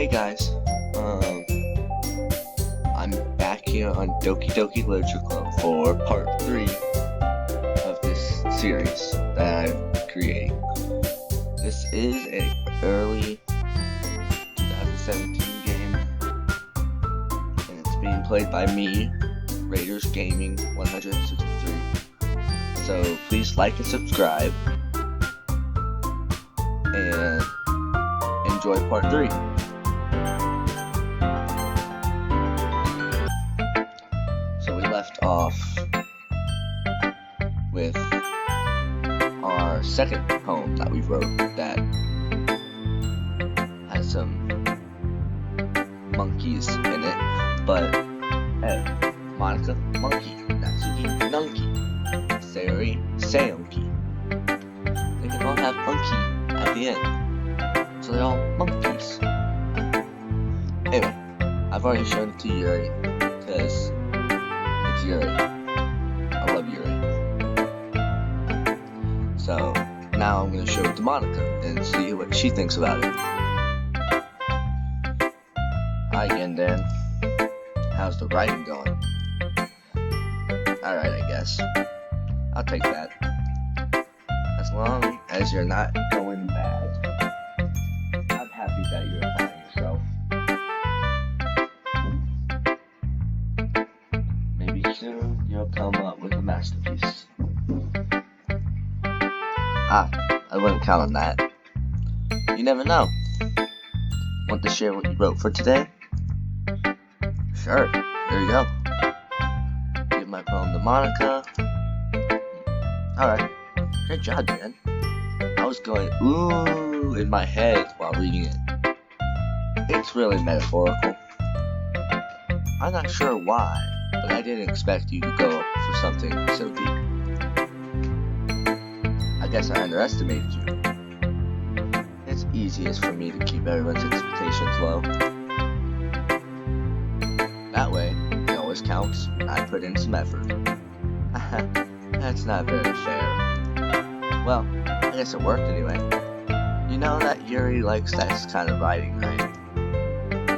Hey guys, I'm back here on Doki Literature Club for part 3 of this series that I'm creating. This is an early 2017 game, and it's being played by me, Raiders Gaming 163. So please like and subscribe, and enjoy part 3. So we left off with our second poem that we wrote that has some monkeys in it, but hey, Monica, monkey, Natsuki, nunky, Sayori, Sayonki. They can all have unky at the end, so they're all monkeys. Anyway, I've already shown it to Yuri, because it's Yuri. I love Yuri. So, now I'm going to show it to Monica, and see what she thinks about it. Hi again, Dan. How's the writing going? Alright, I guess. I'll take that. As long as you're not going bad. I'm happy that you're applying yourself. Maybe soon you'll come up with a masterpiece. I wouldn't count on that. You never know. Want to share what you wrote for today? Sure, here you go. Give my poem to Monica. Alright, great job, Dan. I was going ooh in my head while reading it. It's really metaphorical. I'm not sure why, but I didn't expect you to go for something so deep. I guess I underestimated you. It's easiest for me to keep everyone's expectations low. That way, it always counts when I put in some effort. That's not very fair. Well, I guess it worked anyway. You know that Yuri likes that kind of writing, right?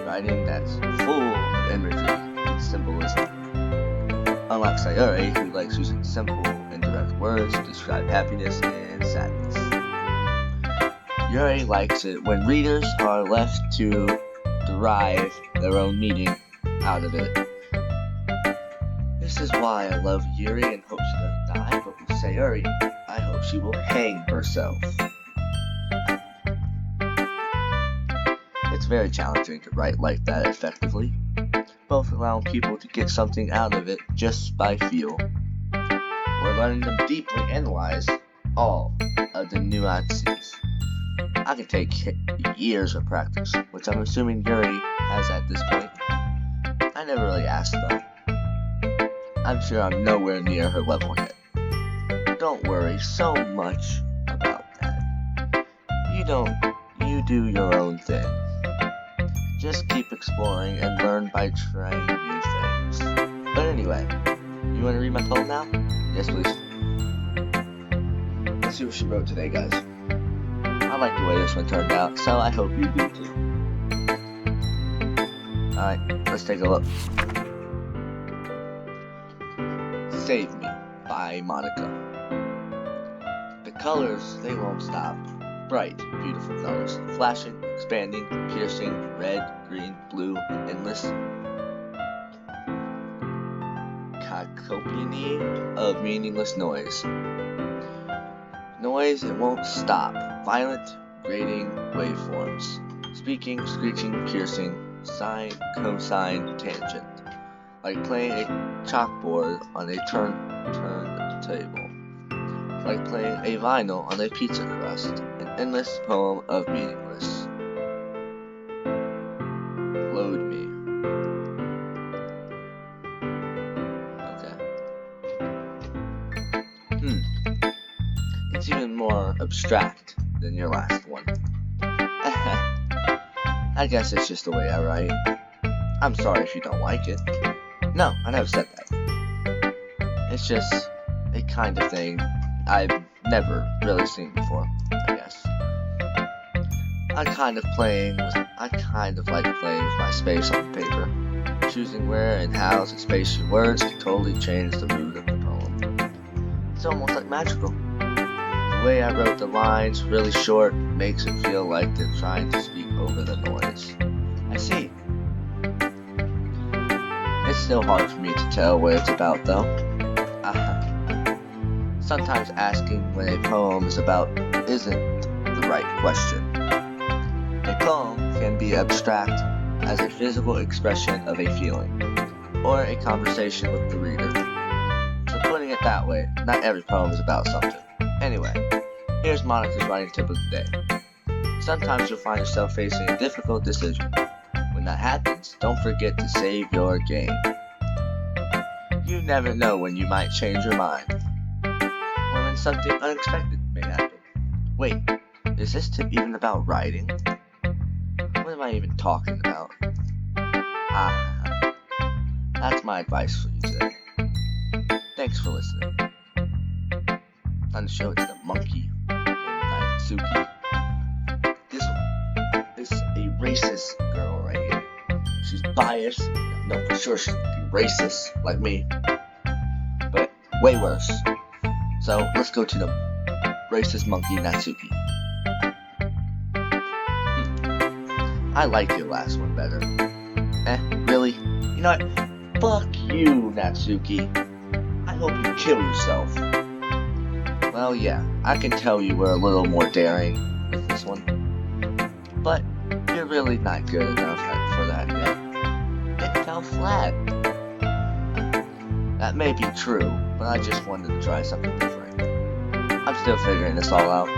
Writing that's full of imagery and symbolism. Unlike Sayori, who likes using simple and direct words to describe happiness and sadness. Yuri likes it when readers are left to derive their own meaning out of it. This is why I love Yuri and hope she doesn't die, but with Sayori, I hope she will hang herself. It's very challenging to write like that effectively, both allowing people to get something out of it just by feel, or letting them deeply analyze all of the nuances. I could take years of practice, which I'm assuming Yuri has at this point. I never really asked though. I'm sure I'm nowhere near her level yet. Don't worry so much about that. You do your own thing. Just keep exploring and learn by trying new things. But anyway, you want to read my poem now? Yes, please. Let's see what she wrote today, guys. I like the way this one turned out, so I hope you do too. Alright, let's take a look. Save Me by Monica. The colors, they won't stop. Bright, beautiful colors, flashing, expanding, piercing, red, green, blue, endless. Cacophony of meaningless noise. Noise, it won't stop. Violent, grating waveforms. Speaking, screeching, piercing, sine, cosine, tangent. Like playing a chalkboard on a turntable. Like playing a vinyl on a pizza crust. An endless poem of meaningless. Load me. Okay. It's even more abstract than your last one. I guess it's just the way I write. I'm sorry if you don't like it. No, I never said that. It's just a kind of thing I've never really seen before, I guess. I kind of like playing with my space on the paper. Choosing where and how to space your words can totally change the mood of the poem. It's almost like magical. The way I wrote the lines really short makes it feel like they're trying to speak over the noise. I see. It's still hard for me to tell what it's about though. Sometimes asking what a poem is about isn't the right question. A poem can be abstract as a physical expression of a feeling, or a conversation with the reader. So putting it that way, not every poem is about something. Anyway, here's Monica's writing tip of the day. Sometimes you'll find yourself facing a difficult decision. When that happens, don't forget to save your game. You never know when you might change your mind, or when something unexpected may happen. Wait, is this tip even about writing? What am I even talking about? That's my advice for you today. Thanks for listening. Time to show it to the monkey named Suki. This is a racist girl right here. She's biased. No, for sure she's racist like me, but way worse. So let's go to the racist monkey Natsuki. I like your last one better. Really? You know what? Fuck you, Natsuki. I hope you kill yourself. Well, yeah, I can tell you were a little more daring with this one, but you're really not good enough for that yet. It fell flat. That may be true, but I just wanted to try something different. I'm still figuring this all out.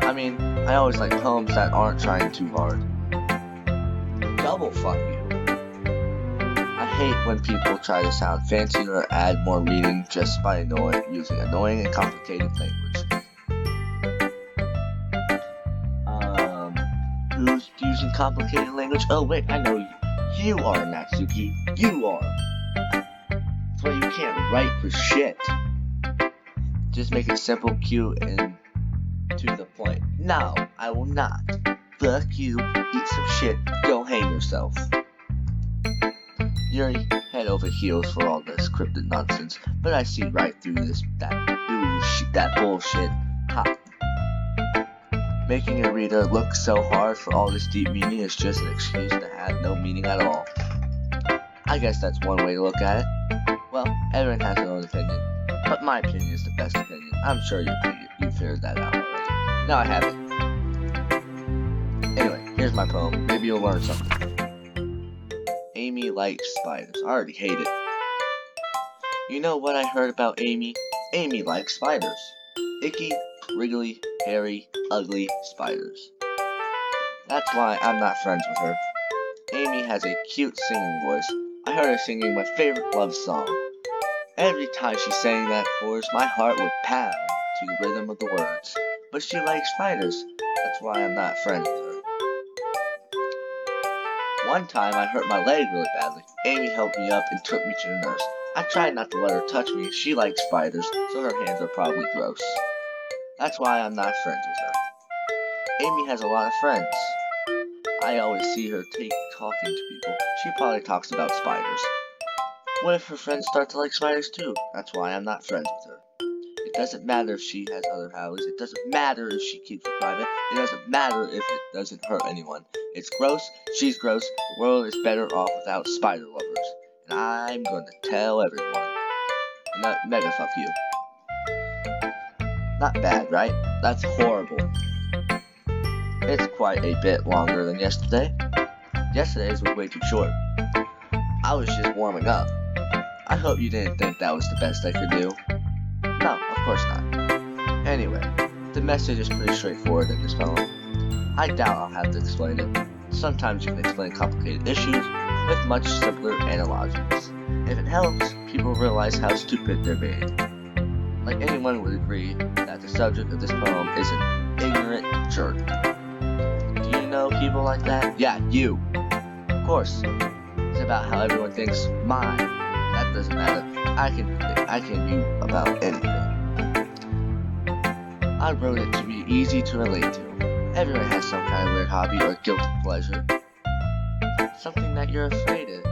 I mean, I always like poems that aren't trying too hard. Double fuck you. I hate when people try to sound fancy or add more meaning just by using annoying and complicated language. Who's using complicated language? Oh wait, I know you. You are, Natsuki. You are. That's why you can't write for shit. Just make it simple, cute, and to the point. No, I will not. Fuck you, eat some shit, go hang yourself. You're head over heels for all this cryptic nonsense, but I see right through that bullshit. Ha. Making a reader look so hard for all this deep meaning is just an excuse to have no meaning at all. I guess that's one way to look at it. Well, everyone has their own opinion, but my opinion is the best opinion. I'm sure you figured that out already. No, I haven't. Anyway, here's my poem. Maybe you'll learn something. Amy likes spiders. I already hate it. You know what I heard about Amy? Amy likes spiders. Icky, wriggly, hairy, ugly spiders. That's why I'm not friends with her. Amy has a cute singing voice. I heard her singing my favorite love song. Every time she sang that chorus, my heart would pound to the rhythm of the words. But she likes spiders. That's why I'm not friends with her. One time I hurt my leg really badly. Amy helped me up and took me to the nurse. I tried not to let her touch me. She likes spiders, so her hands are probably gross. That's why I'm not friends with her. Amy has a lot of friends. I always see her talking to people. She probably talks about spiders. What if her friends start to like spiders too? That's why I'm not friends with her. It doesn't matter if she has other hobbies. It doesn't matter if she keeps it private. It doesn't matter if it doesn't hurt anyone. It's gross. She's gross. The world is better off without spider lovers. And I'm gonna tell everyone. Mega fuck you. Not bad, right? That's horrible. It's quite a bit longer than yesterday. Yesterday's was way too short. I was just warming up. I hope you didn't think that was the best I could do. No, of course not. Anyway, the message is pretty straightforward in this poem. I doubt I'll have to explain it. Sometimes you can explain complicated issues with much simpler analogies. If it helps, people realize how stupid they're being. Like anyone would agree that the subject of this poem is an ignorant jerk. Do you know people like that? Yeah, you. Of course. It's about how everyone thinks mine. That doesn't matter. I can be about anything. I wrote it to be easy to relate to. Everyone has some kind of weird hobby or guilty pleasure. Something that you're afraid of.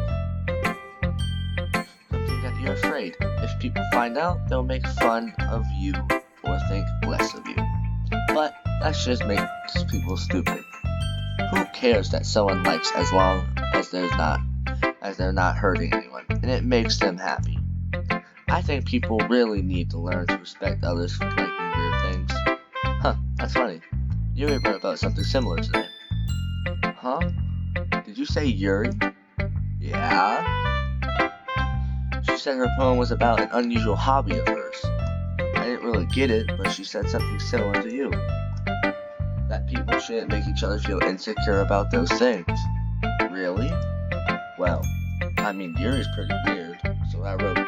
Something that you're afraid. If people find out, they'll make fun of you or think less of you. But that just makes people stupid. Who cares that someone likes as long as they're not hurting anyone, and it makes them happy. I think people really need to learn to respect others for liking weird things. Huh, that's funny. Yuri wrote about something similar today. Huh? Did you say Yuri? Yeah? She said her poem was about an unusual hobby of hers. I didn't really get it, but she said something similar to you. That people shouldn't make each other feel insecure about those things. Really? Well, I mean, Yuri's pretty weird, so I wrote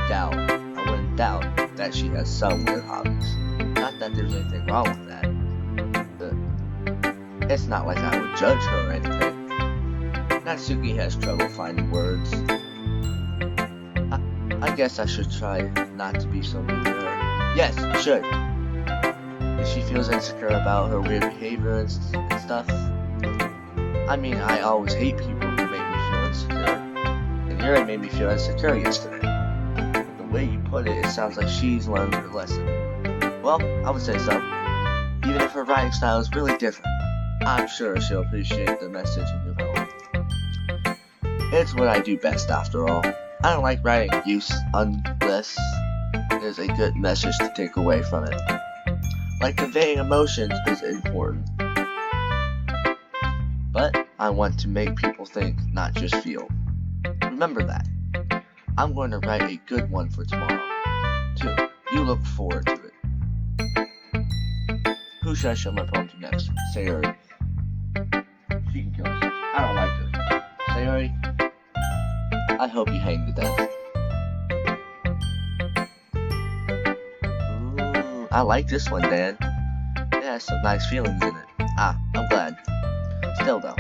doubt. I wouldn't doubt that she has some weird hobbies. Not that there's anything wrong with that. But it's not like I would judge her or anything. Natsuki has trouble finding words. I guess I should try not to be so mean to her. Yes, you should. If she feels insecure about her weird behavior and stuff. I mean, I always hate people who make me feel insecure. And Yuri made me feel insecure yesterday. The way you put it, it sounds like she's learned her lesson. Well, I would say so. Even if her writing style is really different, I'm sure she'll appreciate the message in your poem. It's what I do best after all. I don't like writing abuse unless there's a good message to take away from it. Like conveying emotions is important. But I want to make people think, not just feel. Remember that. I'm going to write a good one for tomorrow, too. You look forward to it. Who should I show my poem to next? Sayori. She can kill herself. I don't like her. Sayori, I hope you hang to death. Ooh, I like this one, Dan. It has some nice feelings in it. I'm glad. Still though,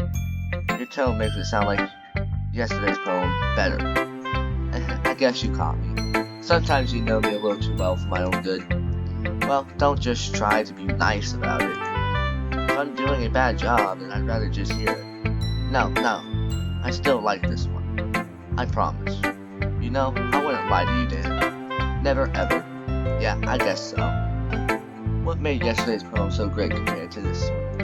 your tone makes it sound like yesterday's poem better. I guess you caught me. Sometimes you know me a little too well for my own good. Well, don't just try to be nice about it. If I'm doing a bad job, then I'd rather just hear it. No, I still like this one. I promise. You know, I wouldn't lie to you, Dan. Never ever. Yeah, I guess so. What made yesterday's poem so great compared to this one?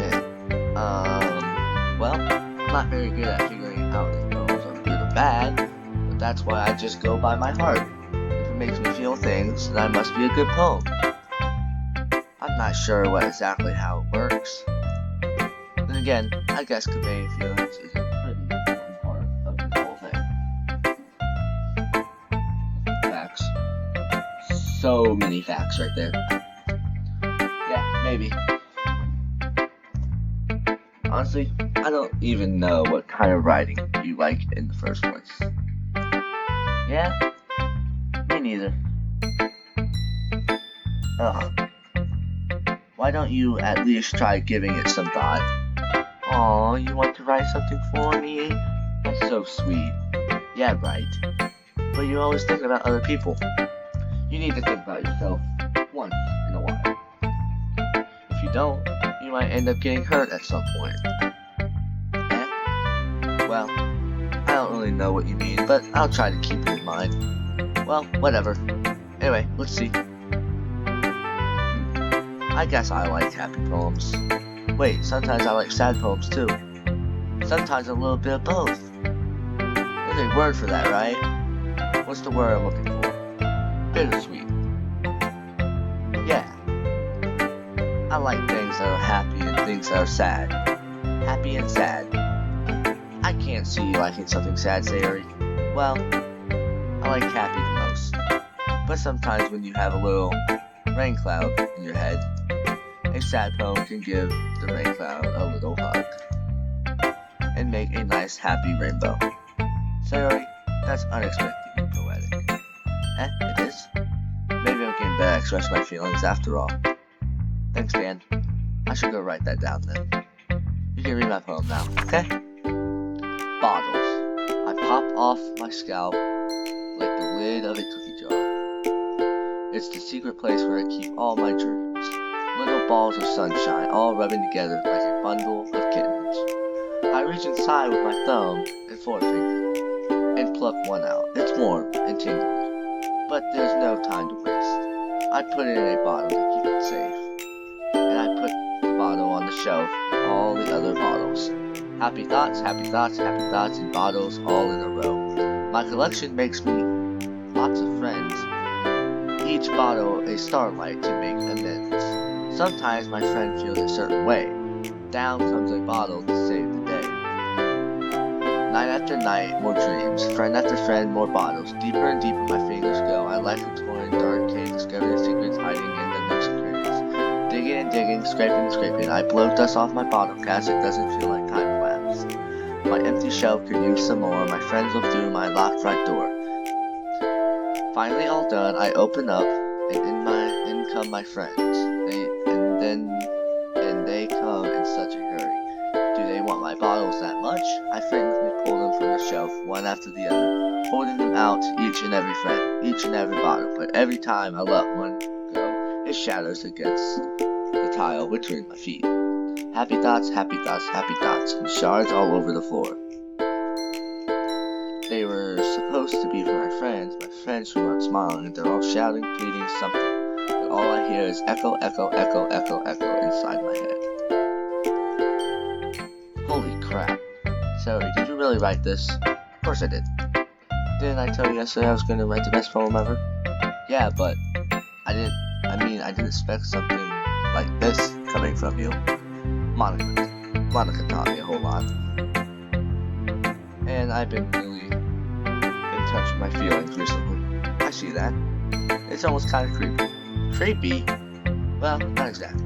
Well, I'm not very good at figuring out if poems are good or bad, but that's why I just go by my heart. If it makes me feel things, then I must be a good poem. I'm not sure exactly how it works. Then again, I guess conveying feelings is a pretty important part of this whole thing. Facts. So many facts right there. Yeah, maybe. Honestly, I don't even know what kind of writing you like in the first place. Yeah? Me neither. Ugh. Why don't you at least try giving it some thought? Aw, you want to write something for me? That's so sweet. Yeah, right. But you're always thinking about other people. You need to think about yourself once in a while. If you don't, you might end up getting hurt at some point. Well, I don't really know what you mean, but I'll try to keep it in mind. Well, whatever. Anyway, let's see. I guess I like happy poems. Wait, sometimes I like sad poems too. Sometimes a little bit of both. There's a word for that, right? What's the word I'm looking for? Bittersweet. Yeah. I like things that are happy and things that are sad. Happy and sad. I can't see you liking something sad, Sayori. Well, I like happy the most. But sometimes when you have a little rain cloud in your head, a sad poem can give the rain cloud a little hug and make a nice happy rainbow. Sayori, that's unexpectedly poetic. It is? Maybe I'm getting better at expressing my feelings after all. Thanks, Dan. I should go write that down then. You can read my poem now, okay? Bottles. I pop off my scalp like the lid of a cookie jar. It's the secret place where I keep all my dreams. Little balls of sunshine, all rubbing together like a bundle of kittens. I reach inside with my thumb and forefinger and pluck one out. It's warm and tingly, but there's no time to waste. I put it in a bottle to keep it safe, and I put the bottle on the shelf with all the other bottles. Happy thoughts, happy thoughts, happy thoughts in bottles all in a row. My collection makes me lots of friends. Each bottle a starlight to make amends. Sometimes my friend feels a certain way. Down comes a bottle to save the day. Night after night, more dreams. Friend after friend, more bottles. Deeper and deeper my fingers go. I like to tour in dark cave, discovering secrets hiding in the nooks and crannies. Digging and digging, scraping and scraping. I blow dust off my bottle caps. It doesn't feel like time elapsed. My empty shelf could use some more. My friends look through my locked front door. Finally all done, I open up, and in come my friends. They come in such a hurry. Do they want my bottles that much? I frantically pull them from the shelf, one after the other, holding them out to each and every friend, each and every bottle. But every time I let one go, it shatters against the tile between my feet. Happy thoughts, happy thoughts, happy thoughts, and shards all over the floor. They were supposed to be for my friends who aren't smiling, and they're all shouting, pleading something, but all I hear is echo, echo, echo, echo, echo inside my head. Holy crap. Sorry, did you really write this? Of course I did. Didn't I tell you yesterday I was going to write the best poem ever? Yeah, but I didn't expect something like this coming from you. Monica taught me a whole lot. And I've been really in touch with my feelings recently. I see that. It's almost kind of creepy. Creepy? Well, not exactly.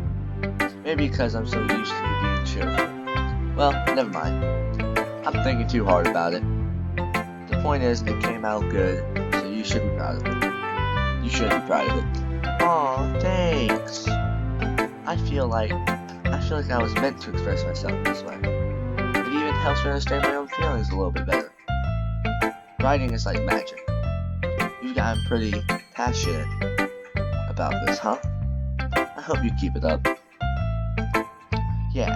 Maybe because I'm so used to you being cheerful. Well, never mind. I'm thinking too hard about it. The point is, it came out good, so you should be proud of it. You should be proud of it. Aw, thanks. I feel like I was meant to express myself this way. It even helps me understand my own feelings a little bit better. Writing is like magic. You've gotten pretty passionate about this, huh? I hope you keep it up. Yeah,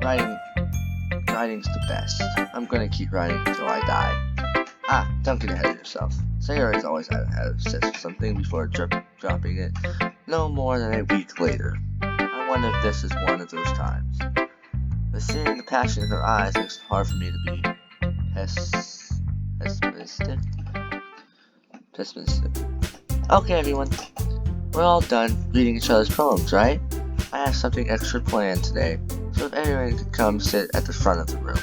writing's the best. I'm gonna keep writing until I die. Don't get ahead of yourself. Sayori's always says something before dropping it no more than a week later. I wonder if this is one of those times. But seeing the passion in her eyes makes it hard for me to be pessimistic. Okay, everyone. We're all done reading each other's poems, right? I have something extra planned today, so if anyone could come sit at the front of the room.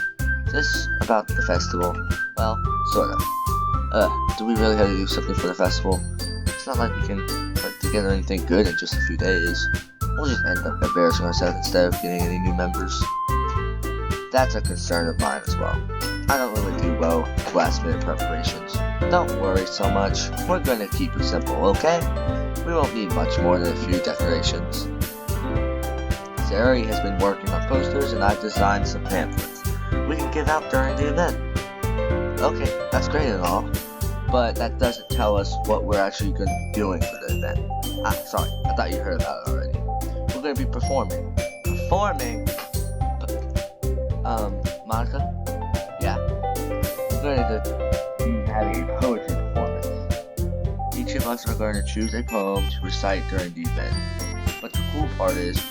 This about the festival? Well, sort of. Do we really have to do something for the festival? It's not like we can put together anything good in just a few days. We'll just end up embarrassing ourselves instead of getting any new members. That's a concern of mine as well. I don't really do well with last minute preparations. Don't worry so much. We're gonna keep it simple, okay? We won't need much more than a few decorations. Sayori has been working on posters and I've designed some pamphlets we can give out during the event. Okay, that's great and all, but that doesn't tell us what we're actually going to be doing for the event. Sorry, I thought you heard about it already. We're going to be performing. Performing? Monica? Yeah. We're going to be having a poetry performance. Each of us are going to choose a poem to recite during the event. But the cool part is,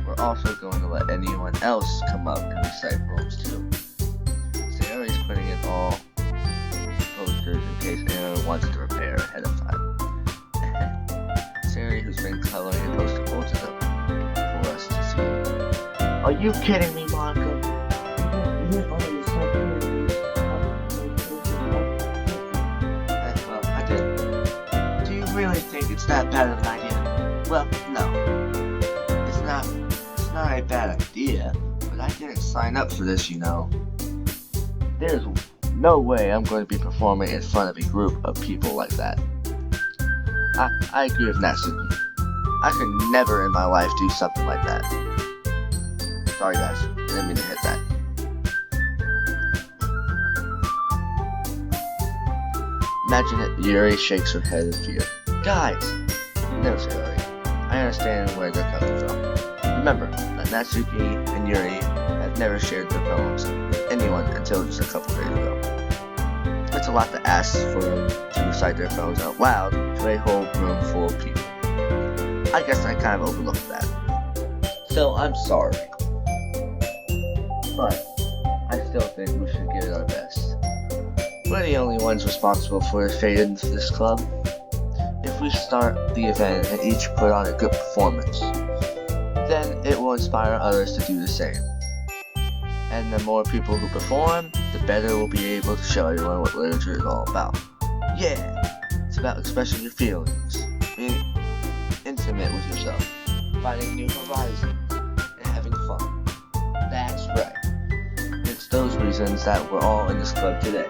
we're also going to let anyone else come up and recite poems too. Sayori's putting in all posters in case anyone wants to prepare ahead of time. Sayori, who's been coloring and poster holds it up for us to see. Are you kidding me, Monica? Well, I did. Do you really think it's that bad of an idea? Well, no. It's not a bad idea, but I didn't sign up for this, you know. There's no way I'm going to be performing in front of a group of people like that. I agree with Natsuki. I could never in my life do something like that. Sorry guys, I didn't mean to hit that. Imagine it, Yuri shakes her head in fear. Guys! No, Sayori. I understand where they're coming from. Remember that Natsuki and Yuri have never shared their poems with anyone until just a couple days ago. It's a lot to ask for them to recite their poems out loud to a whole room full of people. I guess I kind of overlooked that. So I'm sorry. But I still think we should give it our best. We're the only ones responsible for the fate of this club. If we start the event and each put on a good performance, then it will inspire others to do the same. And the more people who perform, the better we'll be able to show everyone what literature is all about. Yeah, it's about expressing your feelings, being intimate with yourself, finding new horizons, and having fun. That's right. It's those reasons that we're all in this club today.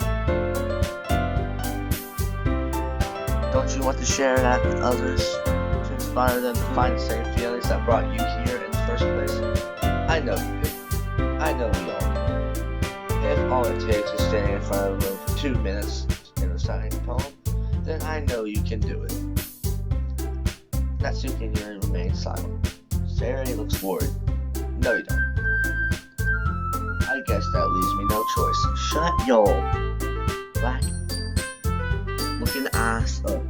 Don't you want to share that with others, to inspire them to find the same feelings that brought you here in the first place? I know you do. I know we all do. If all it takes is standing in front of a room for 2 minutes and reciting a poem, then I know you can do it. Natsuki and Yuri remain silent. Sayori looks worried. No, you don't. I guess that leaves me no choice. Shut your black looking ass up.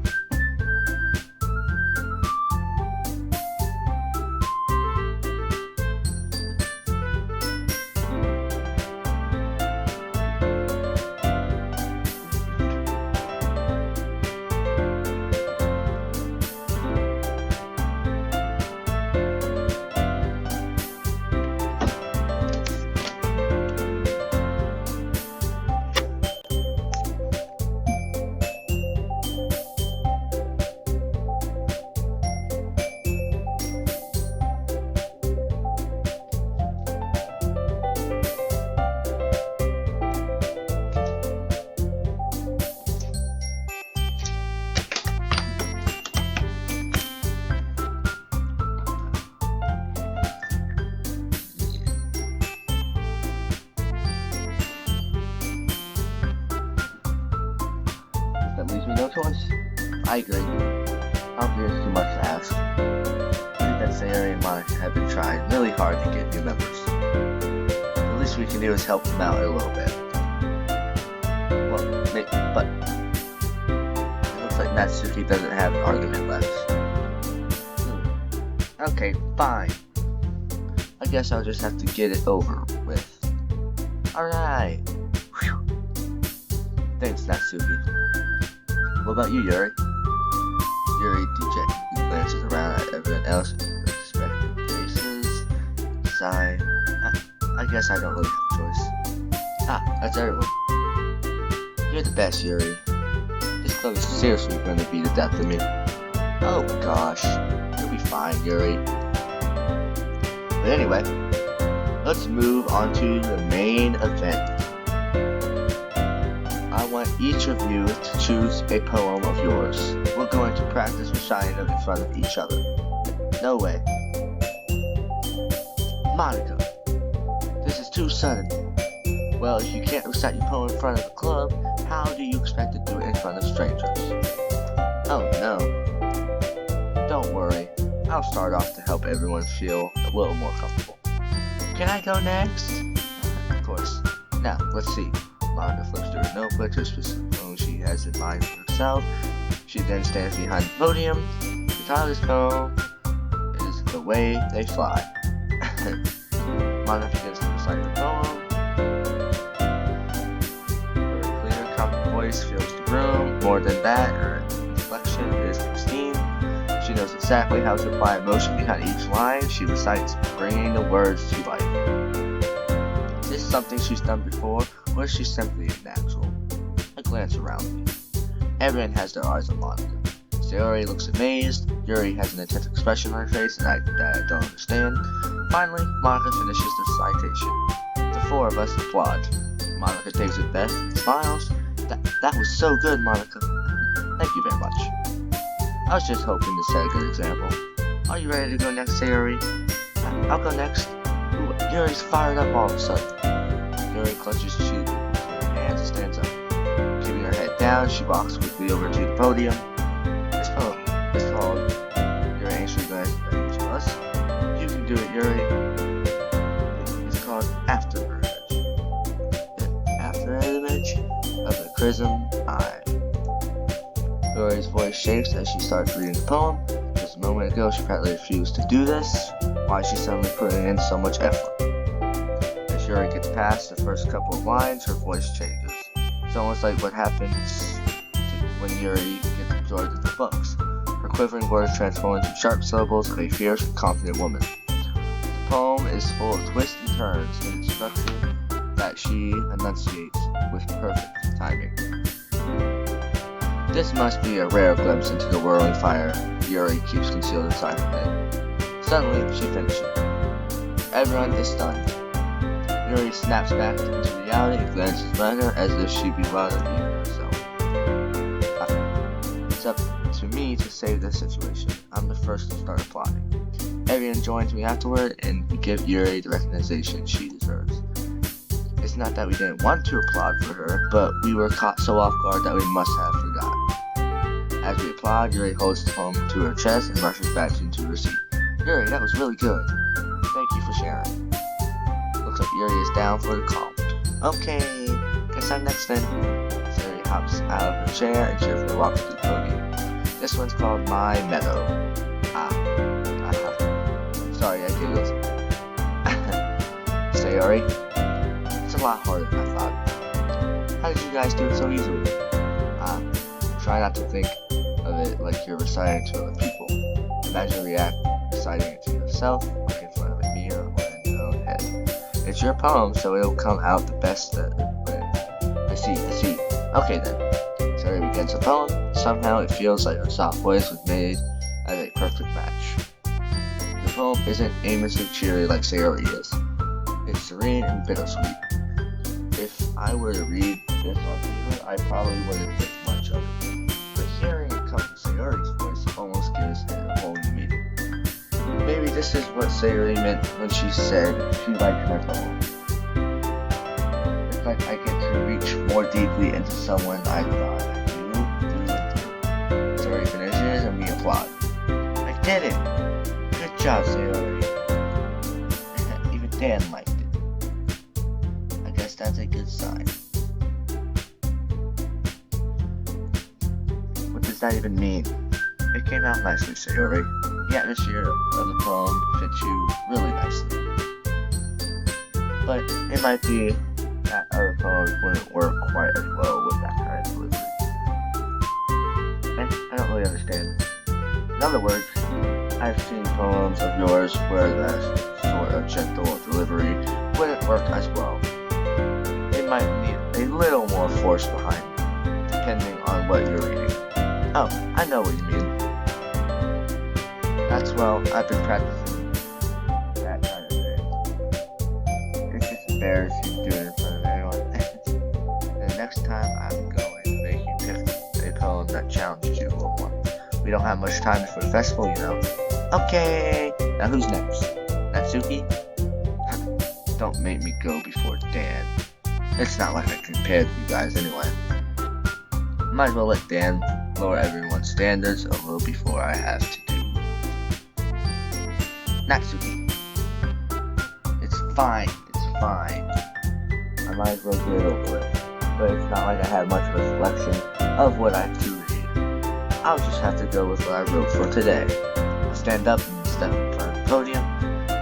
That leaves me no choice. I agree. I don't think it's too much to ask. I think that Sayori and Monica have been trying really hard to get new members. The least we can do is help them out a little bit. Well, but it looks like Natsuki doesn't have an argument left. Okay, fine. I guess I'll just have to get it over with. Alright. Thanks, Natsuki. What about you, Yuri? Yuri dejectedly glances around at everyone else with respective faces. Sigh. I guess I don't really have a choice. Ah, that's everyone. You're the best, Yuri. This club is seriously going to be the death of me. Oh gosh, you'll be fine, Yuri. But anyway, let's move on to the main event. I want each of you to choose a poem of yours. We're going to practice reciting them in front of each other. No way. Monica, this is too sudden. Well, if you can't recite your poem in front of the club, how do you expect to do it in front of strangers? Oh no. Don't worry. I'll start off to help everyone feel a little more comfortable. Can I go next? Of course. Now, let's see. Monica flips through her notebook to a specific poem she has in mind for herself. She then stands behind the podium. The title of this poem is The Way They Fly. Monica begins to recite the poem. Her clear, confident voice fills the room. More than that, her inflection is pristine. She knows exactly how to apply emotion behind each line she recites, bringing the words to life. Is this something she's done before? Or is she simply a natural? I glance around me. Everyone has their eyes on Monica. Sayori looks amazed. Yuri has an intense expression on her face that I don't understand. Finally, Monica finishes the citation. The four of us applaud. Monica takes a breath and smiles. That was so good, Monica. Thank you very much. I was just hoping to set a good example. Are you ready to go next, Sayori? I'll go next. Ooh, Yuri's fired up all of a sudden. Yuri clutches her hands and stands up. Keeping her head down, she walks quickly over to the podium. This poem is called Your Ancient Yuri is called After Her Image. After an image of a prism eye. Yuri's voice shakes as she starts reading the poem. Just a moment ago, she practically refused to do this. Why is she suddenly putting in so much effort? As Yuri gets past the first couple of lines, her voice changes. It's almost like what happens when Yuri gets absorbed into books. Her quivering words transform into sharp syllables of a fierce and confident woman. The poem is full of twists and turns in its structure that she enunciates with perfect timing. This must be a rare glimpse into the whirling fire Yuri keeps concealed inside her head. Suddenly, she finishes. Everyone is stunned. Yuri snaps back into reality and glances around her as if she'd be louder even herself. It's up to me to save this situation. I'm the first to start applauding. Everyone joins me afterward, and we give Yuri the recognition she deserves. It's not that we didn't want to applaud for her, but we were caught so off guard that we must have forgotten. As we applaud, Yuri holds the poem to her chest and rushes back into her seat. Yuri, that was really good. Thank you for sharing. Looks like Yuri is down for the call. Okay, guess I'm next then. Yuri hops out of her chair and cheerfully walks to the podium. This one's called My Meadow. Sorry, I giggled. Sayori, it's a lot harder than I thought. How did you guys do it so easily? Try not to think of it like you're reciting to other people. Imagine reciting it to yourself, like in front of a mirror or in your own head. It's your poem, so it'll come out the best that I see. Okay then. Sayori begins the poem. Somehow it feels like her soft voice was made as a perfect match. The poem isn't aimlessly cheery like Sayori is. It's serene and bittersweet. If I were to read this on paper, I probably wouldn't think much of it. But hearing it come from Sayori's voice almost gives it a whole new meaning. Maybe this is what Sayori meant when she said she liked my poem. It's like I get to reach more deeply into someone I thought I knew. Sayori finishes and we applaud. I did it! Good job, Sayori. Even Dan liked it. I guess that's a good sign. What does that even mean? It came out nicely, Sayori. The atmosphere of the poem fits you really nicely. But it might be that other poems wouldn't work quite as well with that kind of delivery. I don't really understand. In other words, I've seen poems of yours where that sort of gentle delivery wouldn't work as well. It might need a little more force behind it, depending on what you're reading. Oh, I know what you mean. That's well, I've been practicing that kind of thing. It's just embarrassing to do it in front of everyone. And the next time I'm going to make you pick a poem that challenges you a little more. We don't have much time before the festival, you know. Okay, now who's next? Natsuki? Don't make me go before Dan. It's not like I compared to you guys anyway. Might as well let Dan lower everyone's standards a little before I have to do. Natsuki. It's fine. I might as well get it over with. But it's not like I have much of a selection of what I have to read. I'll just have to go with what I wrote for today. I stand up and step in front of the podium.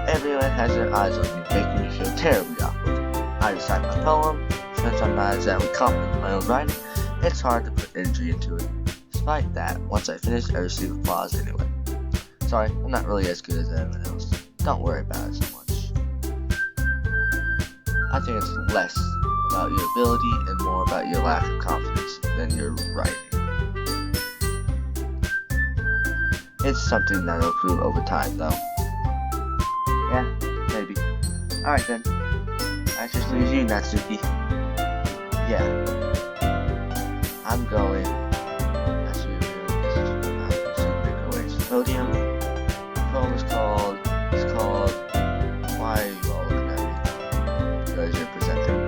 Everyone has their eyes on me, making me feel terribly awkward. I recite my poem. Since I'm not exactly confident in my own writing, it's hard to put energy into it. Despite that, once I finish, I receive applause anyway. Sorry, I'm not really as good as everyone else. Don't worry about it so much. I think it's less about your ability and more about your lack of confidence than your writing. It's something that'll improve over time, though. Yeah, maybe. Alright then. That just leaves you, Natsuki. Yeah. I'm going. Natsuki make her way to the podium. The poem is called. Why are you all looking at me? Because you're presenting.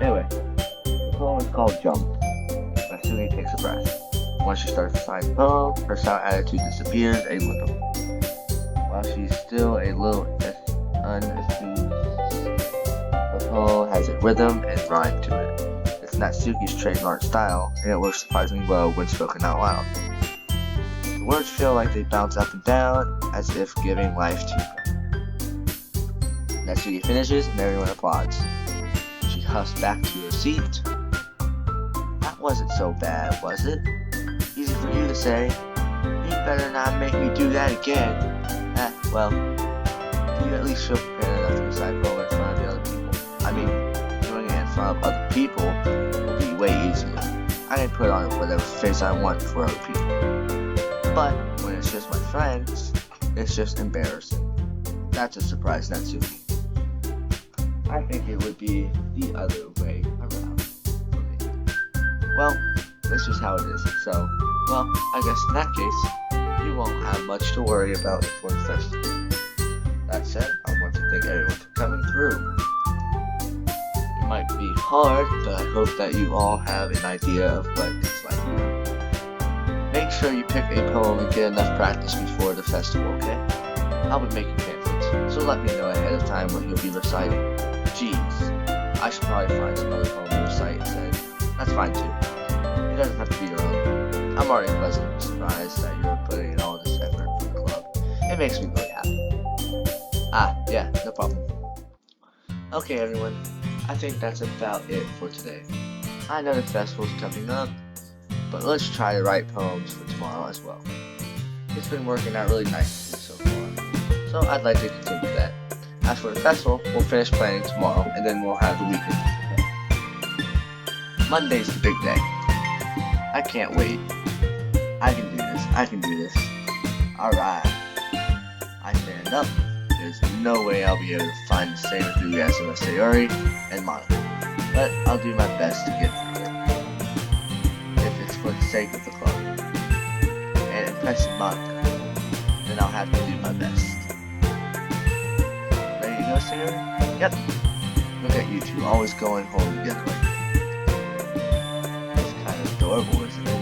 Anyway, the poem is called Jump. Natsuki takes a breath. Once she starts reciting the poem, her sour attitude disappears a little. While she she's still a little unassuming. The poem has a rhythm and rhyme to it. It's Natsuki's trademark style, and it works surprisingly well when spoken out loud. The words feel like they bounce up and down, as if giving life to her. Natsuki finishes, and everyone applauds. She huffs back to her seat. That wasn't so bad, was it? Easy for you to say. You better not make me do that again. Well, do you at least feel prepared enough to recite poem in front of the other people? I mean, doing it in front of other people would be way easier. I can put on whatever face I want for other people. But when it's just my friends, it's just embarrassing. That's a surprise, Natsuki. I think it would be the other way around for me. Well, this is how it is. So, well, I guess in that case, you won't have much to worry about for the festival. That said, I want to thank everyone for coming through. It might be hard, but I hope that you all have an idea of what it's like here. Make sure you pick a poem and get enough practice before the festival, okay? I'll be making pamphlets, so let me know ahead of time what you'll be reciting. Jeez, I should probably find some other poem to recite instead. That's fine too. It doesn't have to be your own. I'm already pleasantly surprised that you're putting in all this effort for the club. It makes me really happy. Yeah, no problem. Okay everyone, I think that's about it for today. I know the festival's coming up, but let's try to write poems for tomorrow as well. It's been working out really nicely so far, so I'd like to continue that. As for the festival, we'll finish planning tomorrow, and then we'll have the weekend to prepare. Monday's the big day. I can't wait. I can do this. Alright. I stand up. There's no way I'll be able to find the same enthusiasm as Sayori and Monica, but I'll do my best to get through it. If it's for the sake of the club and impressing Monica, then I'll have to do my best. Ready to go, Sayori? Yep. Look at you two, always going home together like that. It's kind of adorable, isn't it?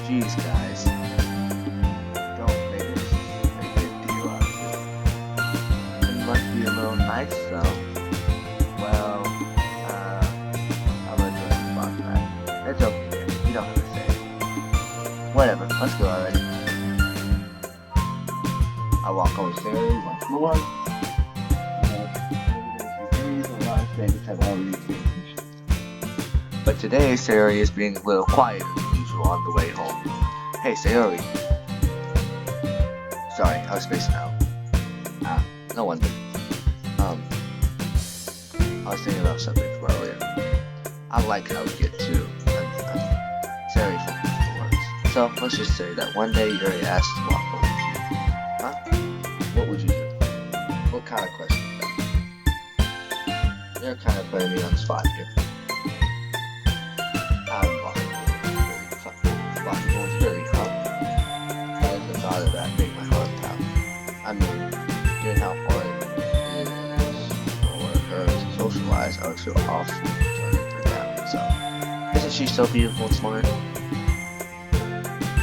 Jeez, guys. Don't make this a big deal out of it. It must be a little nice, though. Well, I'm gonna join the spot back. It's okay, you don't have to say it. Whatever, let's go already. I walk over to Sayori once more. A lot of things have already changed. But today, Sayori is being a little quieter than usual on the way home. Hey, Sayori. Sorry, I was spacing out. No wonder. I was thinking about something from earlier. I like how we get to Sayori from the words. So, let's just say that one day Yuri asked to walk over to you. Huh? What would you do? What kind of question is that? You're kind of putting me on the spot here. I'm walking towards Yuri, huh? As the thought of that made my heart pound. I mean, given how hard it is for her to socialize, I would feel awful turning her down. So, isn't she so beautiful and smart?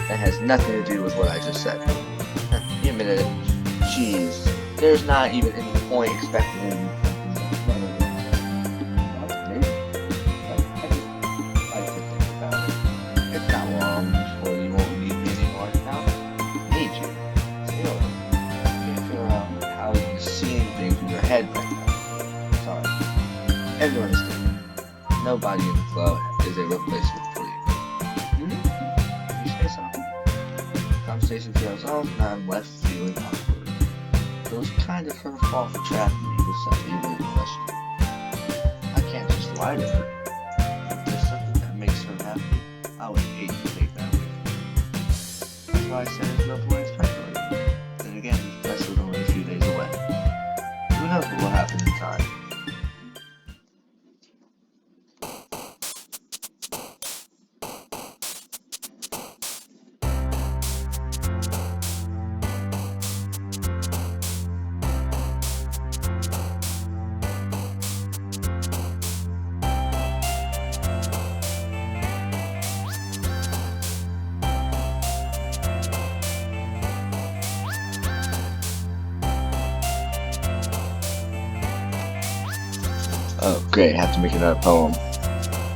That has nothing to do with what I just said. You admitted it. Jeez, there's not even any point expecting him. Head right now. Sorry. Everyone is different. Nobody in the club is a replacement for you. You say so. Conversation trails off, and I'm left feeling awkward. It was kind of her fault for trapping me with such a weird question. I can't just lie to her. If there's something that makes her happy, I would hate to take that away from her. That's why I said there's no point in speculating. Then again, the festival's only a few days away. Who knows what will happen in time? Oh, great, I have to make another poem.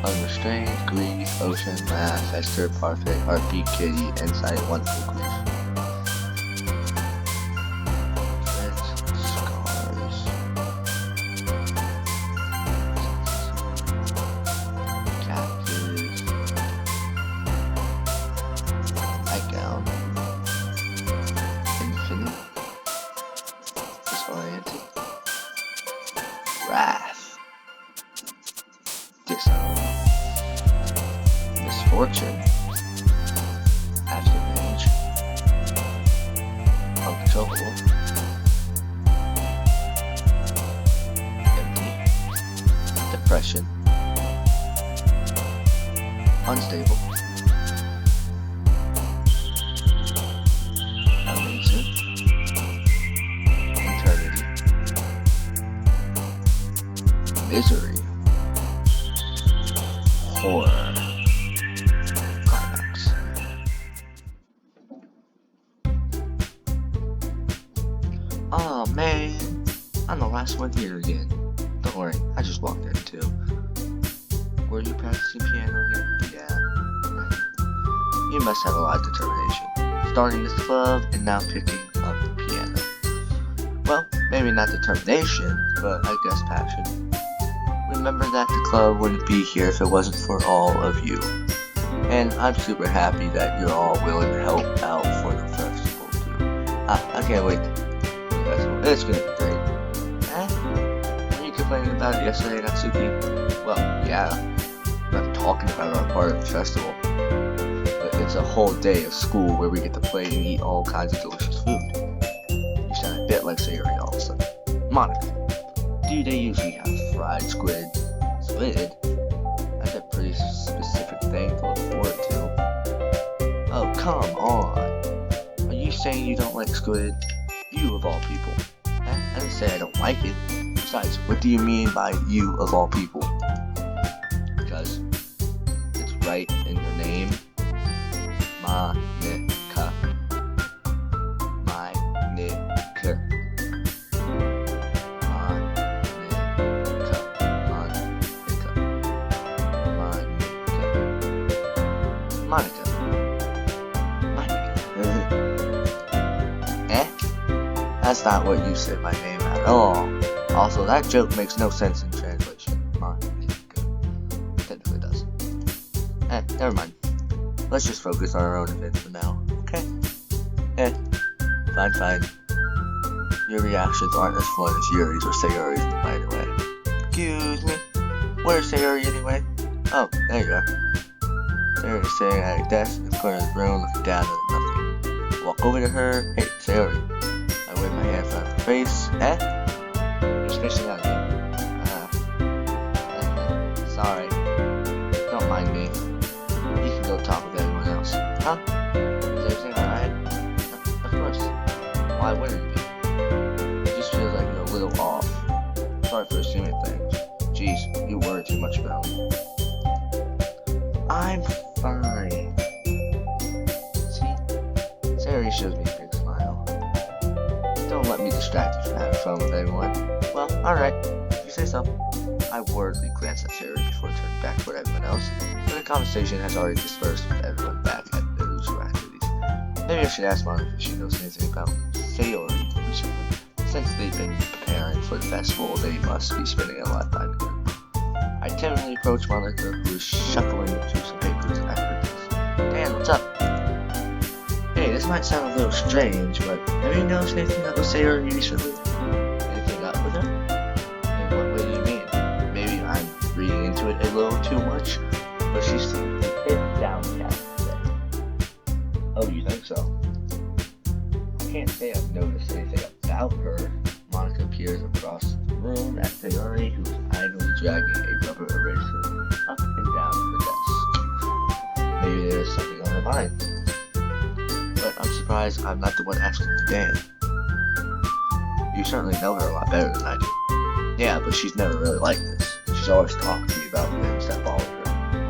Unrestrained, grief, ocean, laugh, Esther, parfait, heartbeat, kitty, insight, wonderful grief. Nightgown, infinite, disoriented, wrath, dishonor, misfortune, aftermage, uncontrollable, empty, depression, unstable, amazing, eternity, misery, horror, climax. Oh man, I'm the last one here again. Don't worry, I just walked in too. Were you practicing piano again? Yeah. You must have a lot of determination. Starting this club and now picking up the piano. Well, maybe not determination, but I guess passion. Remember that the club wouldn't be here if it wasn't for all of you. And I'm super happy that you're all willing to help out for the festival too. I can't wait for the festival. It's gonna be great. Were you complaining about it yesterday, Natsuki? Well, yeah. I'm not talking about our part of the festival. But it's a whole day of school where we get to play and eat all kinds of delicious food. You sound a bit like Sayori all of a sudden. Monica, do they usually have fried squid? Squid? That's a pretty specific thing to look forward to. Oh, come on. Are you saying you don't like squid? You of all people. I didn't say I don't like it. Besides, what do you mean by you of all people? Because it's right in your name. Monica. Monica. Monica. That's not what you said my name at all. Also, that joke makes no sense in translation. Monica. Technically does. Never mind. Let's just focus on our own event for now, okay? Fine. Your reactions aren't as fun as Yuri's or Sayori's, by the way. Excuse me? Where's Sayori anyway? Oh, there you are. Sayori is sitting at a desk in the corner of the room looking down at nothing. Walk over to her. Hey, Sayori. I wave my hand in front of her face. You're spacing out again. Sorry. Don't mind me. You can go talk with everyone else. Huh? Is everything alright? Of course. Why wouldn't it be? It just feels like you're a little off. Sorry for assuming things. Jeez, you worry too much about me. I'm fine. See? Sayori shows me a big smile. Don't let me distract you from having fun with everyone. Well, alright. If you say so. I worriedly glanced at Sayori before turning back toward everyone else, but the conversation has already dispersed with everyone back at their usual activities. Maybe I should ask Monica if she knows anything about Sayori recently. Since they've been preparing for the festival, they must be spending a lot of time together. I timidly approached Monica, who was shuffling through some papers after this. Dan, what's up? Hey, this might sound a little strange, but have you noticed anything up with Sayori recently? Anything up with her? In what way do you mean? Maybe I'm reading into it a little too much, but she seems a bit downcast today. Oh, you think so? I can't say I've noticed anything about her. Monica appears across the room at Sayori, who's idly dragging a rubber eraser up and down her desk. Maybe there's something on her mind. But I'm surprised I'm not the one asking to Dan. You certainly know her a lot better than I do. Yeah, but she's never really like this. She's always talked to me about things that bothered her.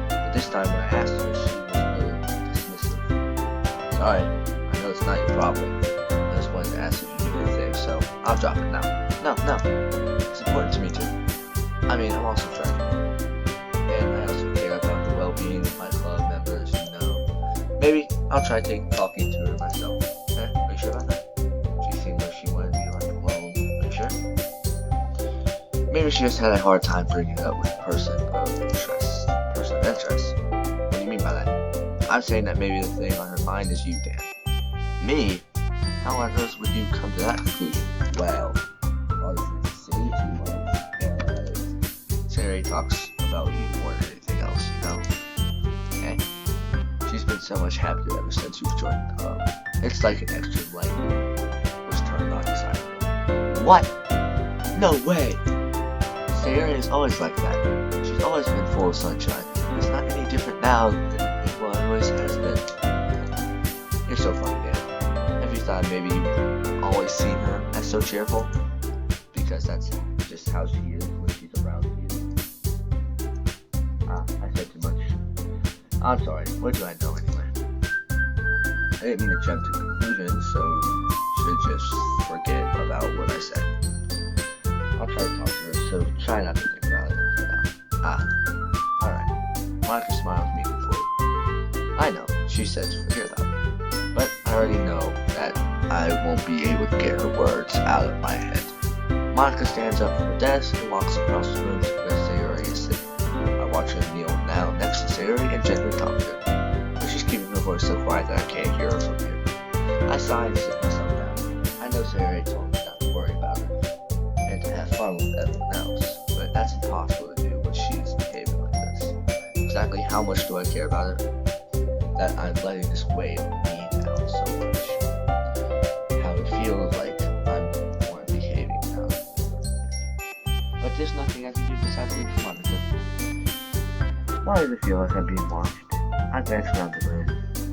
But this time when I asked her, she was really dismissive. Sorry, I know it's not your problem. I just wanted to ask if you knew anything, so I'll drop it now. No, it's important to me too. I mean, I'm also friendly, and I also care about the well-being of my club members, you know. Maybe I'll try talking to her myself. Are you sure about that? She seemed like she wanted to be left alone. Are you sure? Maybe she just had a hard time bringing it up with a person of interest. Person of interest? What do you mean by that? I'm saying that maybe the thing on her mind is you, Dan. Me? How on earth would you come to that conclusion? Well, obviously, say too much. Sarah talks about you more than anything else, you know? Okay? She's been so much happier ever since you've joined the club. It's like an extra light was turned on inside of her. What? No way! Sarah is always like that. She's always been full of sunshine. It's not any different now than it always has been. You're so funny, Dan. Have you thought maybe you've always seen her as so cheerful? Because that's just how she is when she's around you. I said too much. I'm sorry, what do I know anyway? I didn't mean to jump to conclusions, so you should just forget about what I said. I'll try to talk to her, so try not to think about it for now. Alright. Monica smiles meaningfully. I know, she says forget about it. But I already know that I won't be able to get her words out of my head. Monica stands up from her desk and walks across the room to where Sayuri is sitting. I watch her kneel now next to Sayuri and gently talk to her. But she's keeping her voice so quiet that I can't hear her from here. I sigh and sit myself down. I know Sayuri told me not to worry about her and to have fun with everyone else, but that's impossible to do when she's behaving like this. Exactly how much do I care about her? That I'm letting this weigh on me down so much. How it feels like I'm the one behaving now. But there's nothing I can do besides wait for Monica. Why does it feel like I'm being watched? I glance around the room.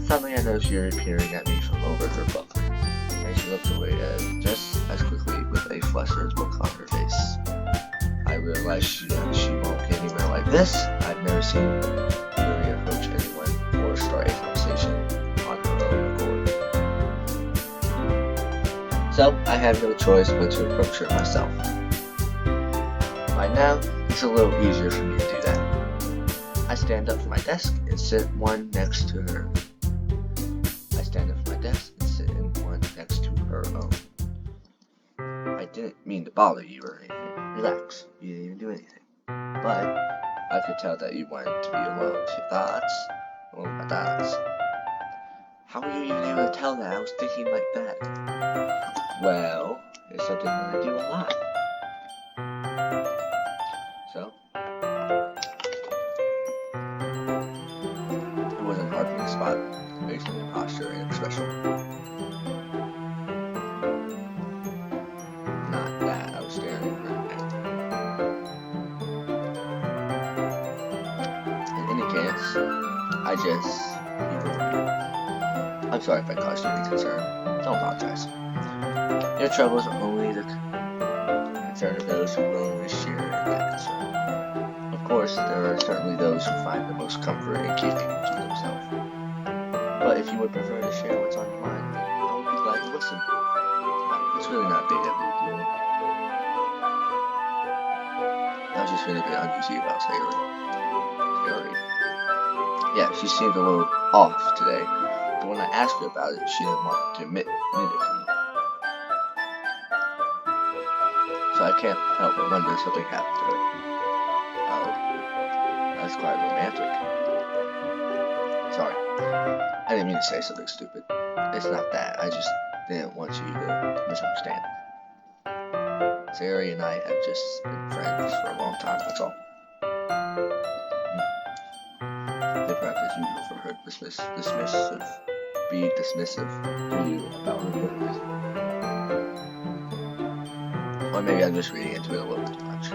Suddenly I notice Yuri peering at me from over her book, and she looks away just as quickly with a flustered look on her face. I realize she won't get anywhere like this. I've never seen Yuri approach anyone or start a conversation on her own accord. So I have no choice but to approach her myself. By now, it's a little easier for me to do that. I stand up from my desk and sit one next to her. I stand up from my desk and sit in one next to her own. I didn't mean to bother you or anything. Relax, you didn't even do anything. But I could tell that you wanted to be alone with your thoughts. Well, my thoughts. How were you even able to tell that I was thinking like that? Well, it's something that I do a lot. So, it wasn't hard for me to spot based on your posture and expression. Not that I was staring right at. In any case, I just ignored you. I'm sorry if I caused you any concern. Don't apologize. Your troubles are only the concern of those who willingly share in that concern. Of course, there are certainly those who find the most comfort in keeping it to themselves. But if you would prefer to share what's on your mind, then I would be glad to listen. It's really not a big deal. I was just feeling a bit uneasy about Sayuri. Yeah, she seemed a little off today, but when I asked her about it, she didn't want to admit it to me. So I can't help but wonder if something happened to her. Oh, that's quite romantic. Sorry, I didn't mean to say something stupid. It's not that, I just didn't want you to misunderstand. Sayuri and I have just been friends for a long time, that's all. Perhaps it's usual for her to be dismissive to you about her feelings. Or maybe I'm just reading into it a little too much.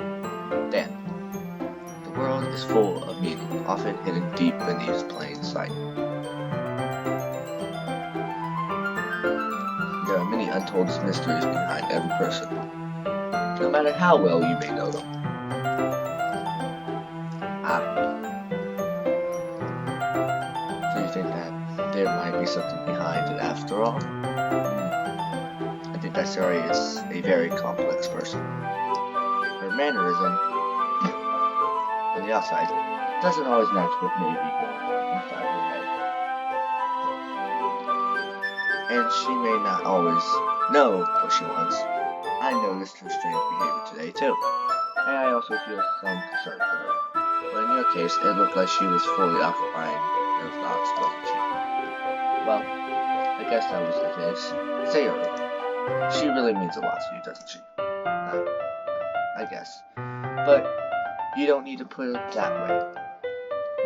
Dan, the world is full of meaning, often hidden deep beneath plain sight. There are many untold mysteries behind every person, no matter how well you may know them. So you think that there might be something behind it after all? I think that Sayuri is a very complex person. Her mannerism on the outside doesn't always match what may be going on inside her head. And she may not always know what she wants. I noticed her strange behavior today too, and I also feel some concern for her. But in your case, it looked like she was fully occupying her thoughts, wasn't she? Well, I guess that was the case. Say her. She really means a lot to you, doesn't she? I guess. But you don't need to put it that way.